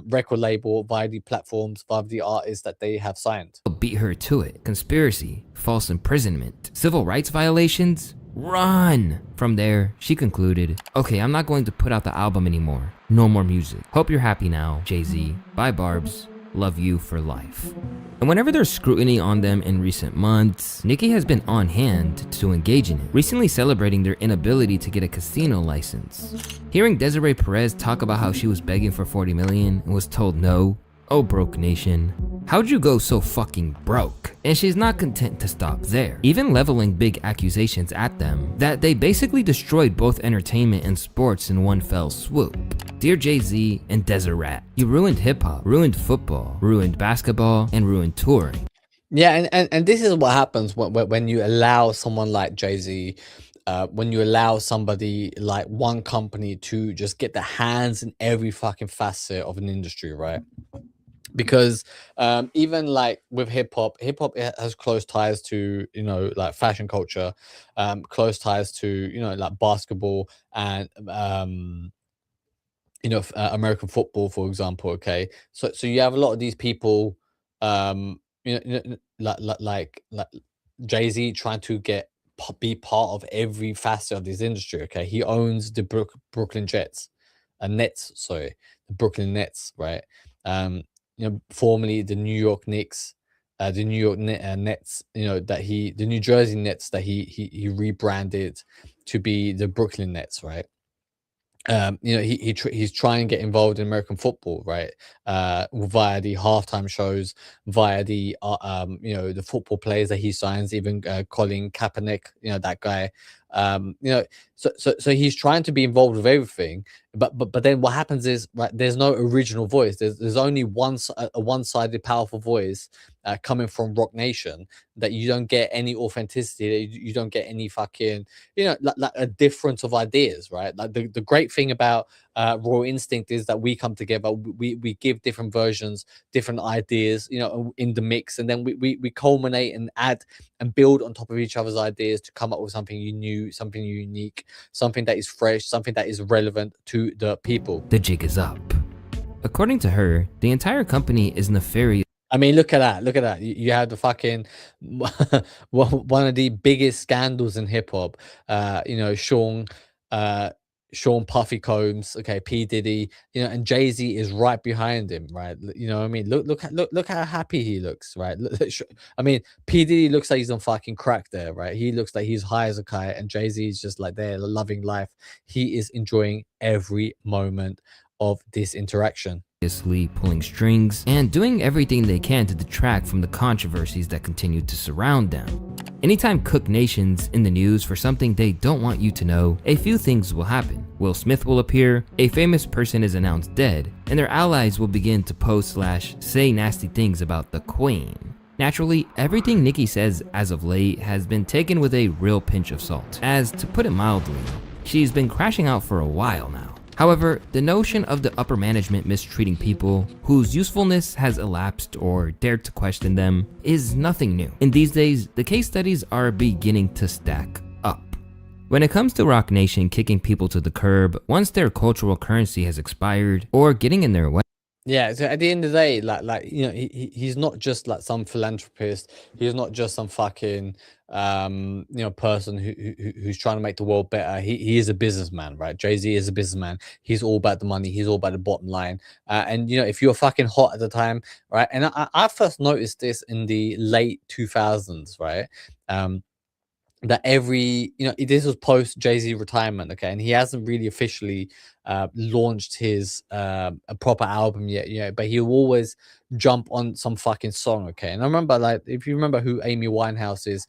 record label, via the platforms, via the artists that they have signed. Beat her to it. Conspiracy, false imprisonment, civil rights violations. Run! From there, she concluded, okay, I'm not going to put out the album anymore. No more music. Hope you're happy now, Jay-Z. Bye, Barbs. Love you for life. And whenever there's scrutiny on them in recent months, Nicki has been on hand to engage in it, recently celebrating their inability to get a casino license. Hearing Desiree Perez talk about how she was begging for 40 million and was told no, oh broke nation, how'd you go so fucking broke? And she's not content to stop there, even leveling big accusations at them that they basically destroyed both entertainment and sports in one fell swoop. Dear Jay-Z and Desiree, you ruined hip-hop, ruined football, ruined basketball, and ruined touring. Yeah, and this is what happens when you allow someone like Jay-Z, when you allow somebody like one company to just get their hands in every fucking facet of an industry, right? Because even like with hip-hop has close ties to like fashion culture, close ties to like basketball, and American football, for example. Okay, so you have a lot of these people, like Jay-Z trying to be part of every facet of this industry. Okay, he owns the Brooklyn Jets, Nets, sorry, the Brooklyn Nets, right? Um, formerly the New York Knicks, the New York Nets, the New Jersey Nets that he rebranded to be the Brooklyn Nets, right? He's trying to get involved in American football, right? Via the halftime shows, via the football players that he signs, even Colin Kaepernick, that guy. So he's trying to be involved with everything, but then what happens is, right, there's no original voice. There's only a one-sided powerful voice coming from Roc Nation, that you don't get any authenticity. You don't get any fucking, like a difference of ideas, right? Like the great thing about Raw Instinct is that we come together, we give different versions, different ideas, in the mix, and then we culminate and add and build on top of each other's ideas to come up with something new, something unique, something that is fresh, something that is relevant to the people. The jig is up. According to her, the entire company is nefarious. I mean, look at that. Look at that. You have the fucking one of the biggest scandals in hip hop. Sean Puffy Combs, okay, P Diddy, and Jay-Z is right behind him, right? You know what I mean? Look how happy he looks, right? I mean, P Diddy looks like he's on fucking crack there, right? He looks like he's high as a kite, and Jay-Z is just like there, loving life. He is enjoying every moment of this interaction, pulling strings and doing everything they can to detract from the controversies that continue to surround them. Anytime Cook Nation's in the news for something they don't want you to know, a few things will happen. Will Smith will appear, a famous person is announced dead, and their allies will begin to post/say nasty things about the Queen. Naturally, everything Nicki says as of late has been taken with a real pinch of salt, as, to put it mildly, she's been crashing out for a while now. However, the notion of the upper management mistreating people whose usefulness has elapsed or dared to question them is nothing new. In these days, the case studies are beginning to stack up. When it comes to Roc Nation kicking people to the curb once their cultural currency has expired or getting in their way. Yeah, so at the end of the day, he's not just like some philanthropist. He's not just some fucking person who's trying to make the world better. He is a businessman, right? Jay-Z is a businessman. He's all about the money. He's all about the bottom line. And if you're fucking hot at the time, right? And I first noticed this in the late 2000s, right? That this was post Jay-Z retirement, okay, and he hasn't really officially launched his a proper album yet, but he'll always jump on some fucking song, okay. And I remember, like, if you remember who Amy Winehouse is,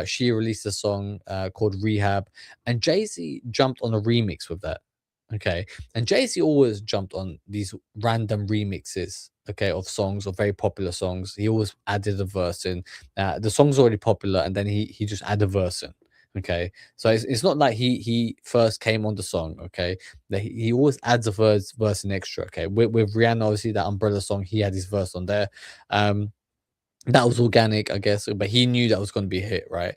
she released a song called Rehab, and Jay-Z jumped on a remix with that, okay. And Jay-Z always jumped on these random remixes, okay, of songs, of very popular songs. He always added a verse in. The song's already popular, and then he just add a verse in, okay. So it's not like he first came on the song, okay. That he always adds a verse in extra, okay. With Rihanna, obviously, that Umbrella song, he had his verse on there. That was organic, I guess, but he knew that was going to be a hit, right?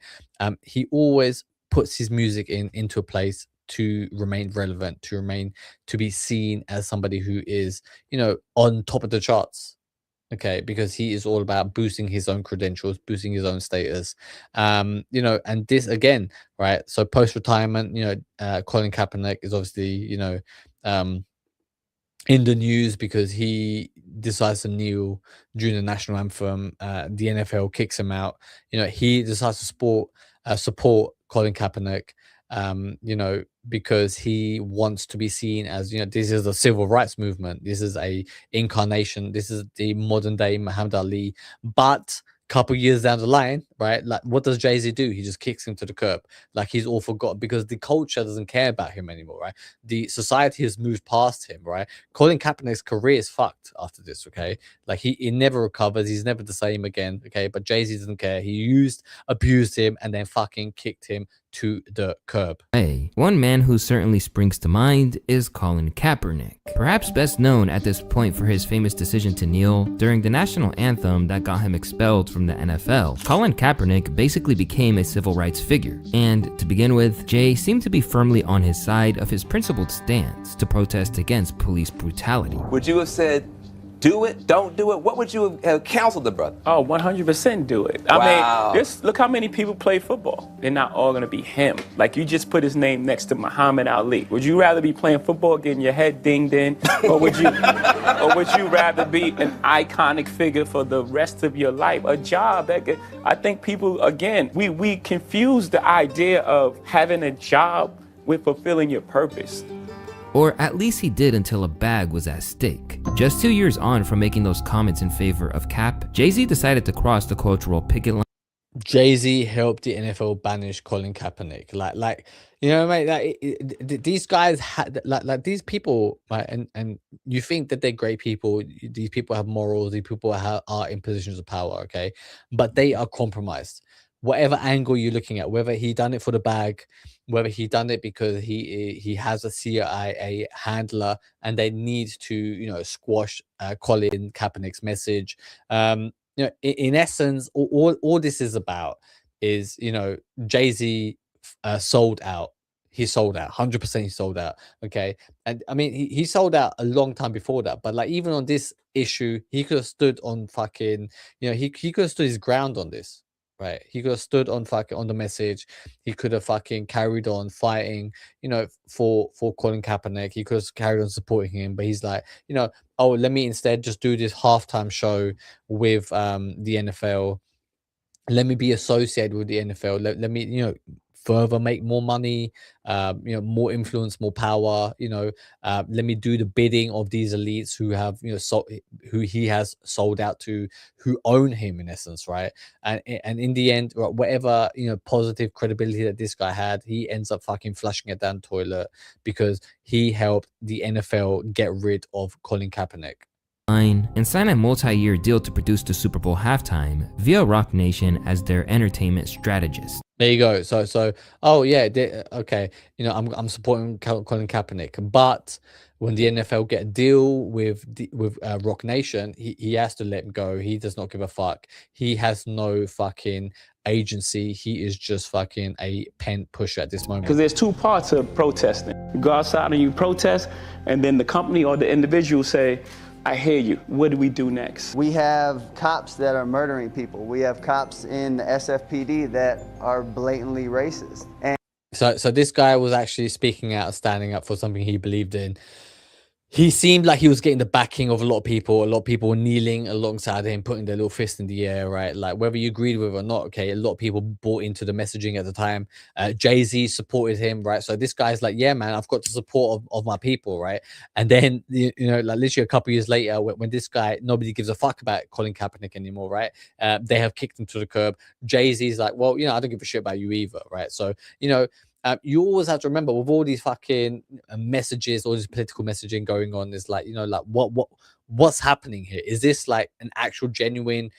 He always puts his music into a place to remain relevant, to be seen as somebody who is, on top of the charts, okay, because he is all about boosting his own credentials, boosting his own status, and this again, right? So post retirement, Colin Kaepernick is obviously, in the news because he decides to kneel during the national anthem. The NFL kicks him out. He decides to support Colin Kaepernick, because he wants to be seen as, this is a civil rights movement. This is a incarnation. This is the modern day Muhammad Ali. But couple years down the line, right? Like, what does Jay-Z do? He just kicks him to the curb. Like, he's all forgotten because the culture doesn't care about him anymore, right? The society has moved past him, right? Colin Kaepernick's career is fucked after this, okay? Like, he never recovers. He's never the same again, okay? But Jay-Z doesn't care. He abused him, and then fucking kicked him to the curb. Hey, one man who certainly springs to mind is Colin Kaepernick, perhaps best known at this point for his famous decision to kneel during the national anthem that got him expelled from the NFL. Colin Kaepernick basically became a civil rights figure, and to begin with, Jay seemed to be firmly on his side of his principled stance to protest against police brutality. Would you have said, do it, don't do it? What would you have counseled the brother? Oh, 100% do it. I mean, look how many people play football. They're not all gonna be him. Like, you just put his name next to Muhammad Ali. Would you rather be playing football, getting your head dinged in, or would you rather be an iconic figure for the rest of your life? A job that I think people, again, we confuse the idea of having a job with fulfilling your purpose. Or at least he did until a bag was at stake. Just 2 years on from making those comments in favor of Cap, Jay-Z decided to cross the cultural picket line. Jay-Z helped the NFL banish Colin Kaepernick. Like you know, mate, these guys had like these people, right? And you think that they're great people. These people have morals. These people are in positions of power, okay? But they are compromised. Whatever angle you're looking at, whether he done it for the bag, whether he done it because he has a CIA handler and they need to squash Colin Kaepernick's message. In essence, all this is about is Jay-Z sold out. He sold out 100%. He sold out. Okay, and I mean he sold out a long time before that. But like even on this issue, he could have stood on fucking he could have stood his ground on this. Right, he could have stood on the message. He could have fucking carried on fighting, for Colin Kaepernick. He could have carried on supporting him, but he's like, oh, let me instead just do this halftime show with the NFL. Let me be associated with the NFL. Let me, further make more money, more influence, more power. Let me do the bidding of these elites who have, who he has sold out to, who own him in essence, right? And in the end, whatever positive credibility that this guy had, he ends up fucking flushing it down the toilet because he helped the NFL get rid of Colin Kaepernick and sign a multi-year deal to produce the Super Bowl halftime via Roc Nation as their entertainment strategist. There you go. So oh yeah, okay. I'm supporting Colin Kaepernick, but when the NFL get a deal with Roc Nation, he has to let him go. He does not give a fuck. He has no fucking agency. He is just fucking a pen pusher at this moment. Because there's two parts of protesting. You go outside and you protest, and then the company or the individual say, I hear you. What do we do next? We have cops that are murdering people. We have cops in the SFPD that are blatantly racist. And so this guy was actually speaking out, standing up for something he believed in. He seemed like he was getting the backing of a lot of people. A lot of people were kneeling alongside him, putting their little fist in the air, right? Like whether you agreed with it or not, okay, a lot of people bought into the messaging at the time. Jay-Z supported him, right? So this guy's like, yeah, man, I've got the support of my people, right? And then, like literally a couple of years later, when this guy, nobody gives a fuck about Colin Kaepernick anymore, right? They have kicked him to the curb. Jay-Z's like, well, I don't give a shit about you either, right? So, you always have to remember with all these fucking messages, all this political messaging going on, is like, like what's happening here? Is this like an actual genuine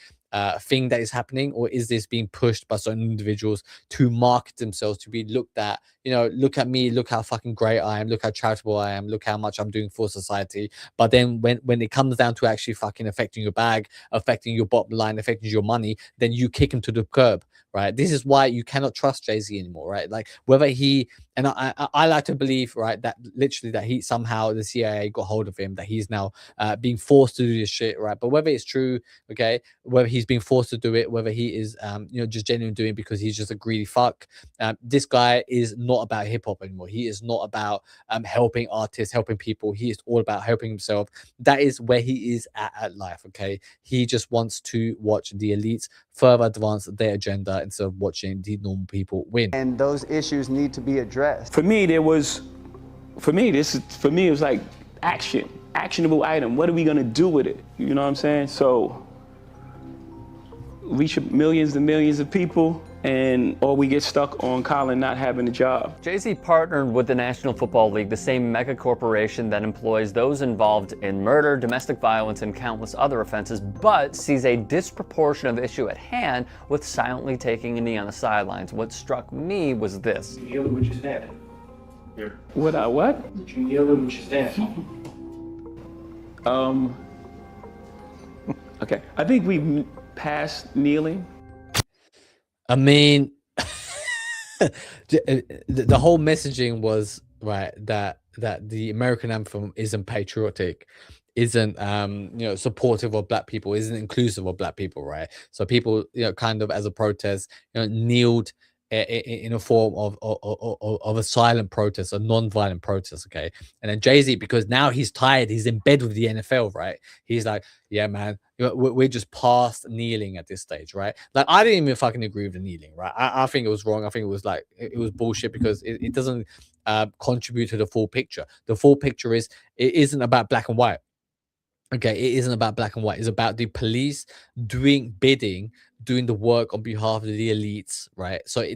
thing that is happening, or is this being pushed by certain individuals to market themselves to be looked at? Look at me, look how fucking great I am, look how charitable I am, look how much I'm doing for society. But then when it comes down to actually fucking affecting your bag, affecting your bottom line, affecting your money, then you kick him to the curb. Right. This is why you cannot trust Jay-Z anymore. Right. Like whether he, and I like to believe, right, that literally that he somehow the CIA got hold of him, that he's now being forced to do this shit. Right. But whether it's true, okay, whether he's being forced to do it, whether he is, just genuinely doing it because he's just a greedy fuck. This guy is not about hip hop anymore. He is not about helping artists, helping people. He is all about helping himself. That is where he is at life. Okay. He just wants to watch the elites further advance their agenda instead of watching the normal people win. And those issues need to be addressed. For me, it was like actionable item. What are we gonna do with it? You know what I'm saying? So reach millions and millions of people or we get stuck on Colin not having a job. Jay-Z partnered with the National Football League, the same mega corporation that employs those involved in murder, domestic violence, and countless other offenses, but sees a disproportionate issue at hand with silently taking a knee on the sidelines. What struck me was this. You kneel with your stand. Here. What? Did you kneel with your stand? Okay. I think we passed kneeling. I mean, the whole messaging was right that the American anthem isn't patriotic, isn't supportive of black people, isn't inclusive of black people, right? So people kind of as a protest kneeled in a form of a silent protest, a non-violent protest, okay? And then Jay-Z, because now he's tired, he's in bed with the NFL, right? He's like, yeah, man, we're just past kneeling at this stage, right? Like, I didn't even fucking agree with the kneeling, right? I think it was wrong. I think it was like, it was bullshit because it doesn't contribute to the full picture. The full picture is, it isn't about black and white. Okay, it isn't about black and white. It's about the police doing the work on behalf of the elites, right? So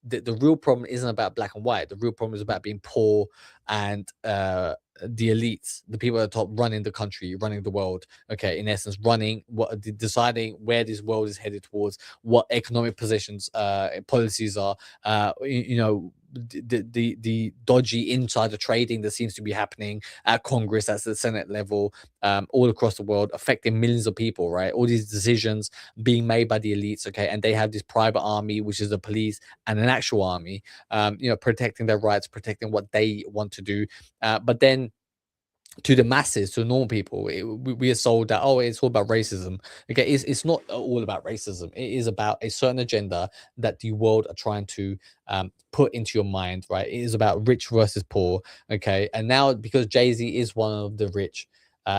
the real problem isn't about black and white. The real problem is about being poor and the elites, the people at the top running the country, running the world. Okay, in essence, deciding where this world is headed towards, what economic positions, policies are. The dodgy insider trading that seems to be happening at Congress, at the Senate level, all across the world, affecting millions of people, right? All these decisions being made by the elites, okay, and they have this private army, which is the police, and an actual army, protecting their rights, protecting what they want to do, but then to the masses, to normal people, we are sold that, oh, it's all about racism. Okay, it's not all about racism. It is about a certain agenda that the world are trying to put into your mind, right? It is about rich versus poor. Okay, and now because Jay-Z is one of the rich,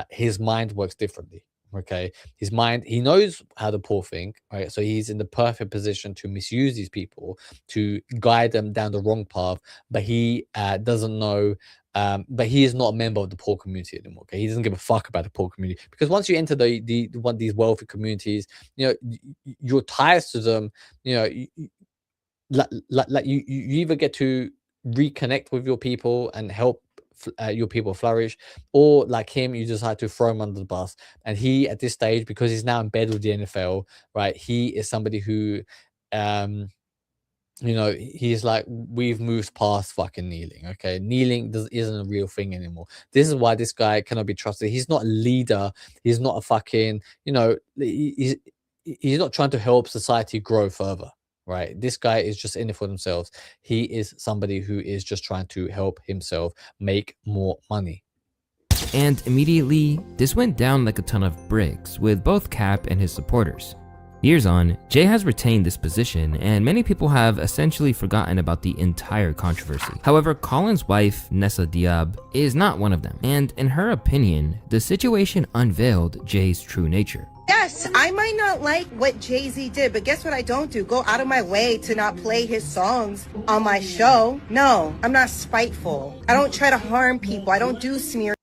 his mind works differently. Okay, his mind, he knows how the poor think, right? So he's in the perfect position to misuse these people, to guide them down the wrong path, but he doesn't know, but he is not a member of the poor community anymore. Okay, he doesn't give a fuck about the poor community, because once you enter the one of these wealthy communities, your ties to them, like you either get to reconnect with your people and help your people flourish, or like him, you decide to throw him under the bus. And he, at this stage, because he's now in bed with the NFL, right, he is somebody who he's like, we've moved past fucking kneeling. Okay, kneeling isn't a real thing anymore. This is why this guy cannot be trusted. He's not a leader. He's not a fucking, he's not trying to help society grow further, right? This guy is just in it for themselves. He is somebody who is just trying to help himself make more money. And immediately, this went down like a ton of bricks with both Cap and his supporters. Years on, Jay has retained this position, and many people have essentially forgotten about the entire controversy. However, Colin's wife, Nessa Diab, is not one of them, and in her opinion, the situation unveiled Jay's true nature. Yes, I might not like what Jay-Z did, but guess what I don't do? Go out of my way to not play his songs on my show. No, I'm not spiteful. I don't try to harm people. I don't do smear.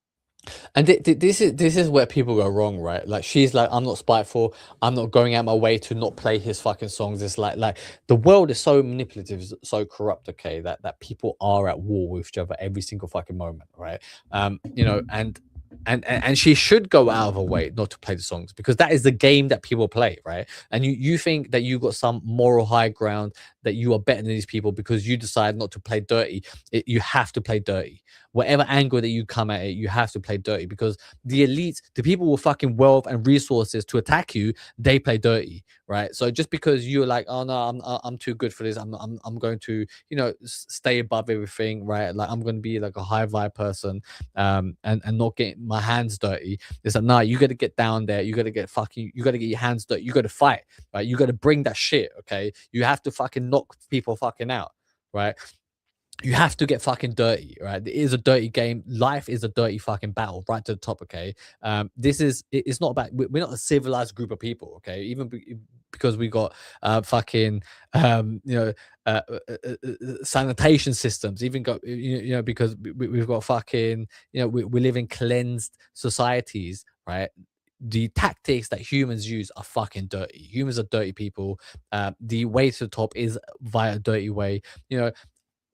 And this is where people go wrong, right? Like, she's like, I'm not spiteful. I'm not going out my way to not play his fucking songs. It's like the world is so manipulative, so corrupt, okay, that people are at war with each other every single fucking moment, right? And she should go out of her way not to play the songs, because that is the game that people play, right? And you think that you got some moral high ground, that you are better than these people because you decide not to play dirty. You have to play dirty. Whatever angle that you come at it, you have to play dirty, because the elites, the people with fucking wealth and resources to attack you, they play dirty, right? So just because you're like, oh no, I'm too good for this, I'm going to stay above everything, right? Like, I'm going to be like a high vibe person, and not get my hands dirty. It's like, nah, you got to get down there. You got to get your hands dirty. You got to fight, right? You got to bring that shit, okay? You have to fucking knock people fucking out, right? You have to get fucking dirty, right? It is a dirty game. Life is a dirty fucking battle, right to the top, okay? It's not about, we're not a civilized group of people, okay? Even because we got fucking sanitation systems, even got because we've got fucking we live in cleansed societies, right? the tactics that humans use are fucking dirty. Humans are dirty people. The way to the top is via a dirty way. You know,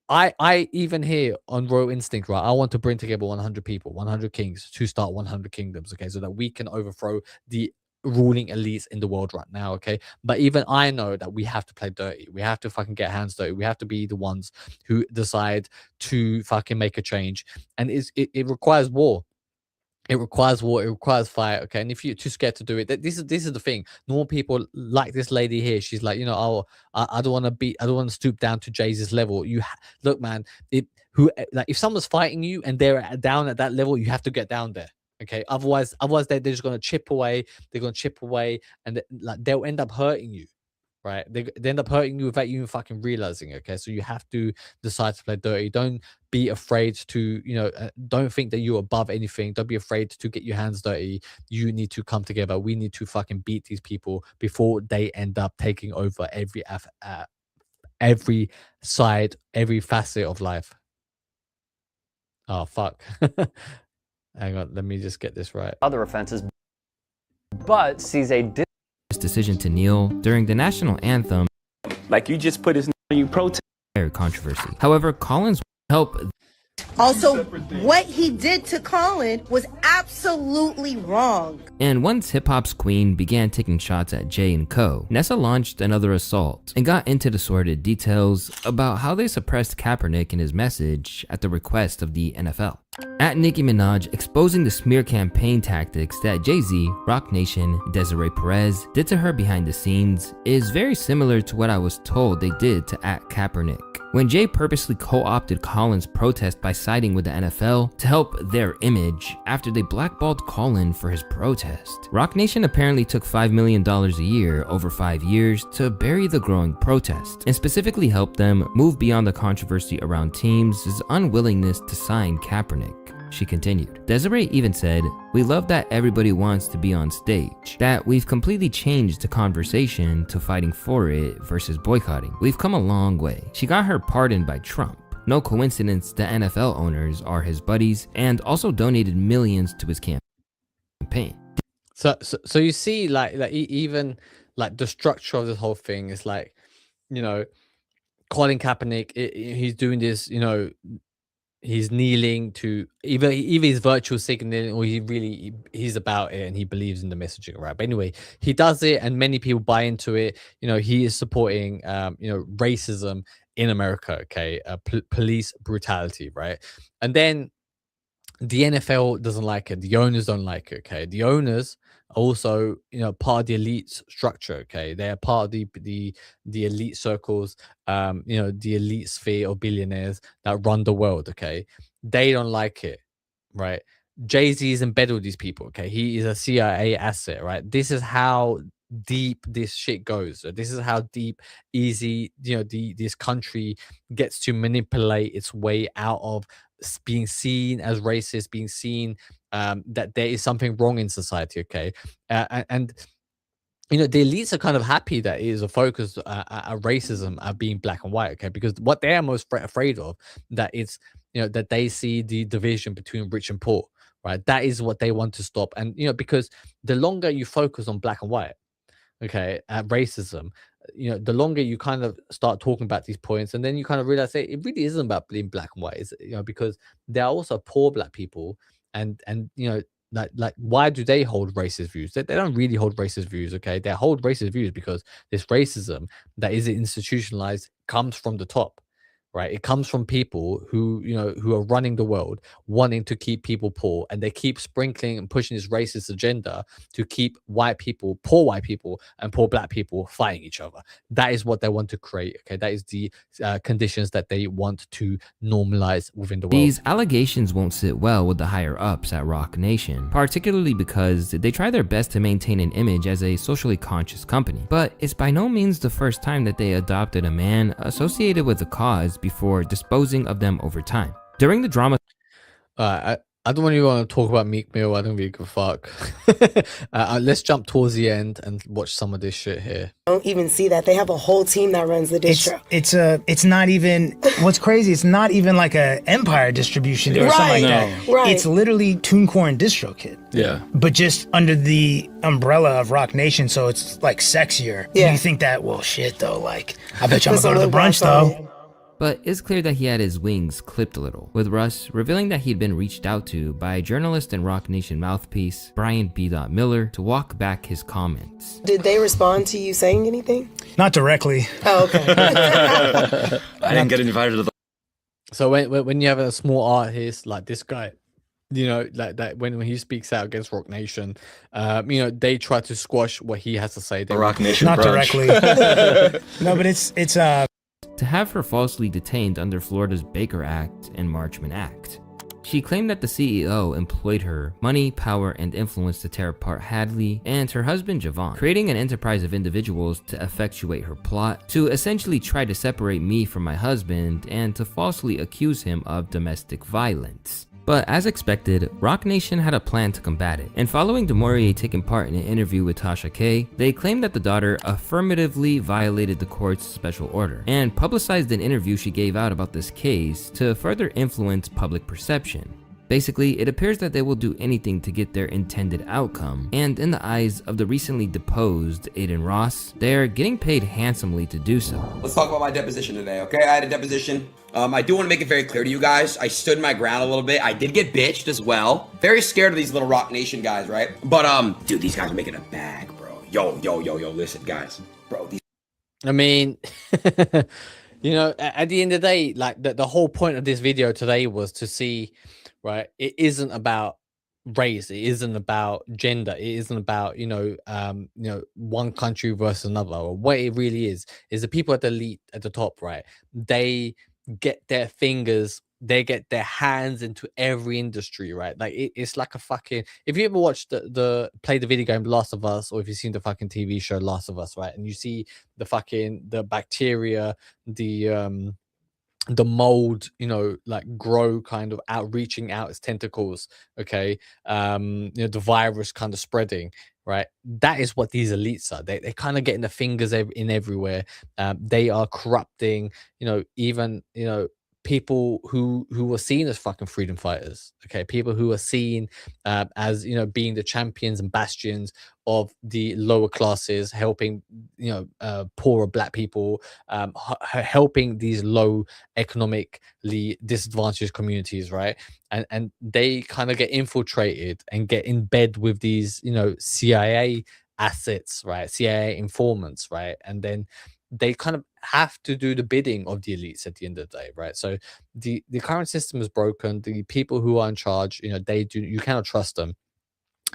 I even here on Royal Instinct, right? I want to bring together 100 people, 100 kings to start 100 kingdoms, okay, so that we can overthrow the ruling elites in the world right now, okay. But even I know that we have to play dirty. We have to fucking get hands dirty. We have to be the ones who decide to fucking make a change, and it requires war. It requires war. It requires fire. Okay, and if you're too scared to do it, this is the thing. Normal people like this lady here. She's like, you know, oh, I don't want to be. I don't want to stoop down to Jay-Z's level. Look, man. Like if someone's fighting you and they're down at that level, you have to get down there. Okay. Otherwise, they're just gonna chip away. They're gonna chip away, and like they'll end up hurting you. Right, they end up hurting you without you even fucking realizing. Okay, so you have to decide to play dirty. Don't be afraid to, you know, don't think that you're above anything. Don't be afraid to get your hands dirty. You need to come together. We need to fucking beat these people before they end up taking over every side, every facet of life. Oh fuck. Hang on, let me just get this right. Other offenses, but sees a decision to kneel during the national anthem. Like you just put his name on you protest. Controversy. However, Collins helped. Also, what he did to Colin was absolutely wrong. And once hip-hop's queen began taking shots at Jay and Co., Nessa launched another assault and got into the sordid details about how they suppressed Kaepernick and his message at the request of the NFL. At Nicki Minaj exposing the smear campaign tactics that Jay-Z, Roc Nation, Desiree Perez did to her behind the scenes is very similar to what I was told they did to at Kaepernick. When Jay purposely co-opted Colin's protest by siding with the NFL to help their image after they blackballed Colin for his protest. Roc Nation apparently took $5 million a year over 5 years to bury the growing protest, and specifically help them move beyond the controversy around teams' unwillingness to sign Kaepernick. She continued. Desiree even said, "We love that everybody wants to be on stage, that we've completely changed the conversation to fighting for it versus boycotting. We've come a long way." She got her pardoned by Trump. No coincidence the NFL owners are his buddies and also donated millions to his campaign. So you see, even like the structure of this whole thing is like, you know, Colin Kaepernick, he's doing this, you know, he's kneeling to either he's virtual signaling or he's about it and he believes in the messaging, right? But anyway, he does it and many people buy into it. You know, he is supporting you know, racism in America, okay, police brutality, right? And then the NFL doesn't like it. The owners don't like it. Okay, the owners also, you know, part of the elite structure. Okay, they're part of the elite circles. You know, the elite sphere of billionaires that run the world. Okay, they don't like it, right? Jay-Z is embedded with these people. Okay, he is a CIA asset, right? This is how deep this shit goes. So this is how deep, easy, you know, this country gets to manipulate its way out of being seen as racist, being seen that there is something wrong in society. Okay, and you know, the elites are kind of happy that it is a focus at racism at being black and white. Okay, because what they are most afraid of, that it's, you know, that they see the division between rich and poor, right? That is what they want to stop. And you know, because the longer you focus on black and white, okay, at racism, you know, the longer you kind of start talking about these points, and then you kind of realize, hey, it really isn't about being black and white. It's, you know, because there are also poor black people, and you know, like why do they hold racist views? They don't really hold racist views. Okay, they hold racist views because this racism that is institutionalized comes from the top, right? It comes from people who, you know, who are running the world, wanting to keep people poor, and they keep sprinkling and pushing this racist agenda to keep white people, poor white people, and poor black people fighting each other. That is what they want to create. Okay, that is the conditions that they want to normalize within the world. These allegations won't sit well with the higher ups at Roc Nation, particularly because they try their best to maintain an image as a socially conscious company. But it's by no means the first time that they adopted a man associated with the cause before disposing of them over time. During the drama, I don't really want to talk about Meek Mill. I don't really give a fuck. Let's jump towards the end and watch some of this shit here. Don't even see that. They have a whole team that runs the distro. It's not even, what's crazy, it's not even like a Empire distribution or something like that. Right. It's literally TuneCore and DistroKid. Yeah. But just under the umbrella of Roc Nation, so it's like sexier. Yeah. You think that, well, shit though, like, I bet you I'm gonna go to the brunch though. But it's clear that he had his wings clipped a little, with Russ revealing that he'd been reached out to by journalist and Roc Nation mouthpiece Brian B. Miller to walk back his comments. Did they respond to you saying anything? Not directly. Oh, okay. I didn't get invited to the. So when you have a small artist like this guy, you know, like that, when he speaks out against Roc Nation, you know, they try to squash what he has to say. The Roc Nation Not brunch. directly. No, but it's To have her falsely detained under Florida's Baker Act and Marchman Act. She claimed that the CEO employed her money, power, and influence to tear apart Hadley and her husband Javon, creating an enterprise of individuals to effectuate her plot, to essentially try to separate me from my husband, and to falsely accuse him of domestic violence. But as expected, Roc Nation had a plan to combat it, and following Du Maurier taking part in an interview with Tasha K, they claimed that the daughter affirmatively violated the court's special order, and publicized an interview she gave out about this case to further influence public perception. Basically, it appears that they will do anything to get their intended outcome, and in the eyes of the recently deposed Aiden Ross, they're getting paid handsomely to do so. Let's talk about my deposition today, okay? I had a deposition. I do want to make it very clear to you guys. I stood my ground a little bit. I did get bitched as well. Very scared of these little Roc Nation guys, right? But, dude, these guys are making a bag, bro. Yo, listen, guys. Bro, these... I mean, you know, at the end of the day, like the whole point of this video today was to see, right, it isn't about race, it isn't about gender, it isn't about, you know, one country versus another. Or what it really is the people at the elite at the top, right? They get their fingers, they get their hands into every industry, right? Like it's like a fucking, if you ever watched the play the video game Last of Us, or if you've seen the fucking TV show Last of Us, right, and you see the bacteria, the mold, you know, like grow, kind of reaching out its tentacles, okay, you know, the virus kind of spreading, right? That is what these elites are. They kind of getting the fingers in everywhere. They are corrupting, you know, even, you know, people who are seen as fucking freedom fighters, okay, people who are seen as, you know, being the champions and bastions of the lower classes, helping, you know, poorer black people, helping these low economically disadvantaged communities, right? And they kind of get infiltrated and get in bed with these, you know, CIA assets, right? CIA informants, right? And then they kind of have to do the bidding of the elites at the end of the day, right? So the current system is broken. The people who are in charge, you know, you cannot trust them.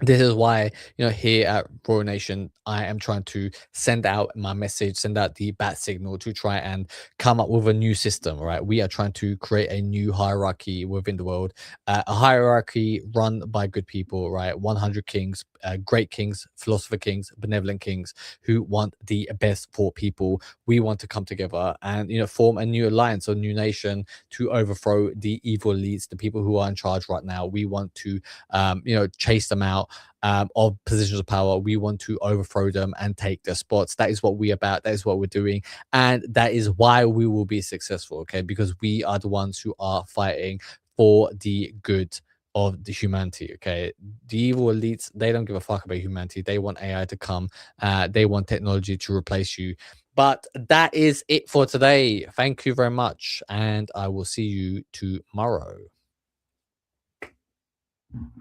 This is why, you know, here at Royal Nation, I am trying to send out my message, send out the bat signal to try and come up with a new system, right? We are trying to create a new hierarchy within the world, a hierarchy run by good people, right? 100 kings, great kings, philosopher kings, benevolent kings who want the best for people. We want to come together and, you know, form a new alliance or new nation to overthrow the evil elites, the people who are in charge right now. We want to, you know, chase them out of positions of power. We want to overthrow them and take their spots. That is what we're about. That is what we're doing. And that is why we will be successful, okay? Because we are the ones who are fighting for the good of the humanity, okay? The evil elites, they don't give a fuck about humanity. They want AI to come. They want technology to replace you. But that is it for today. Thank you very much. And I will see you tomorrow.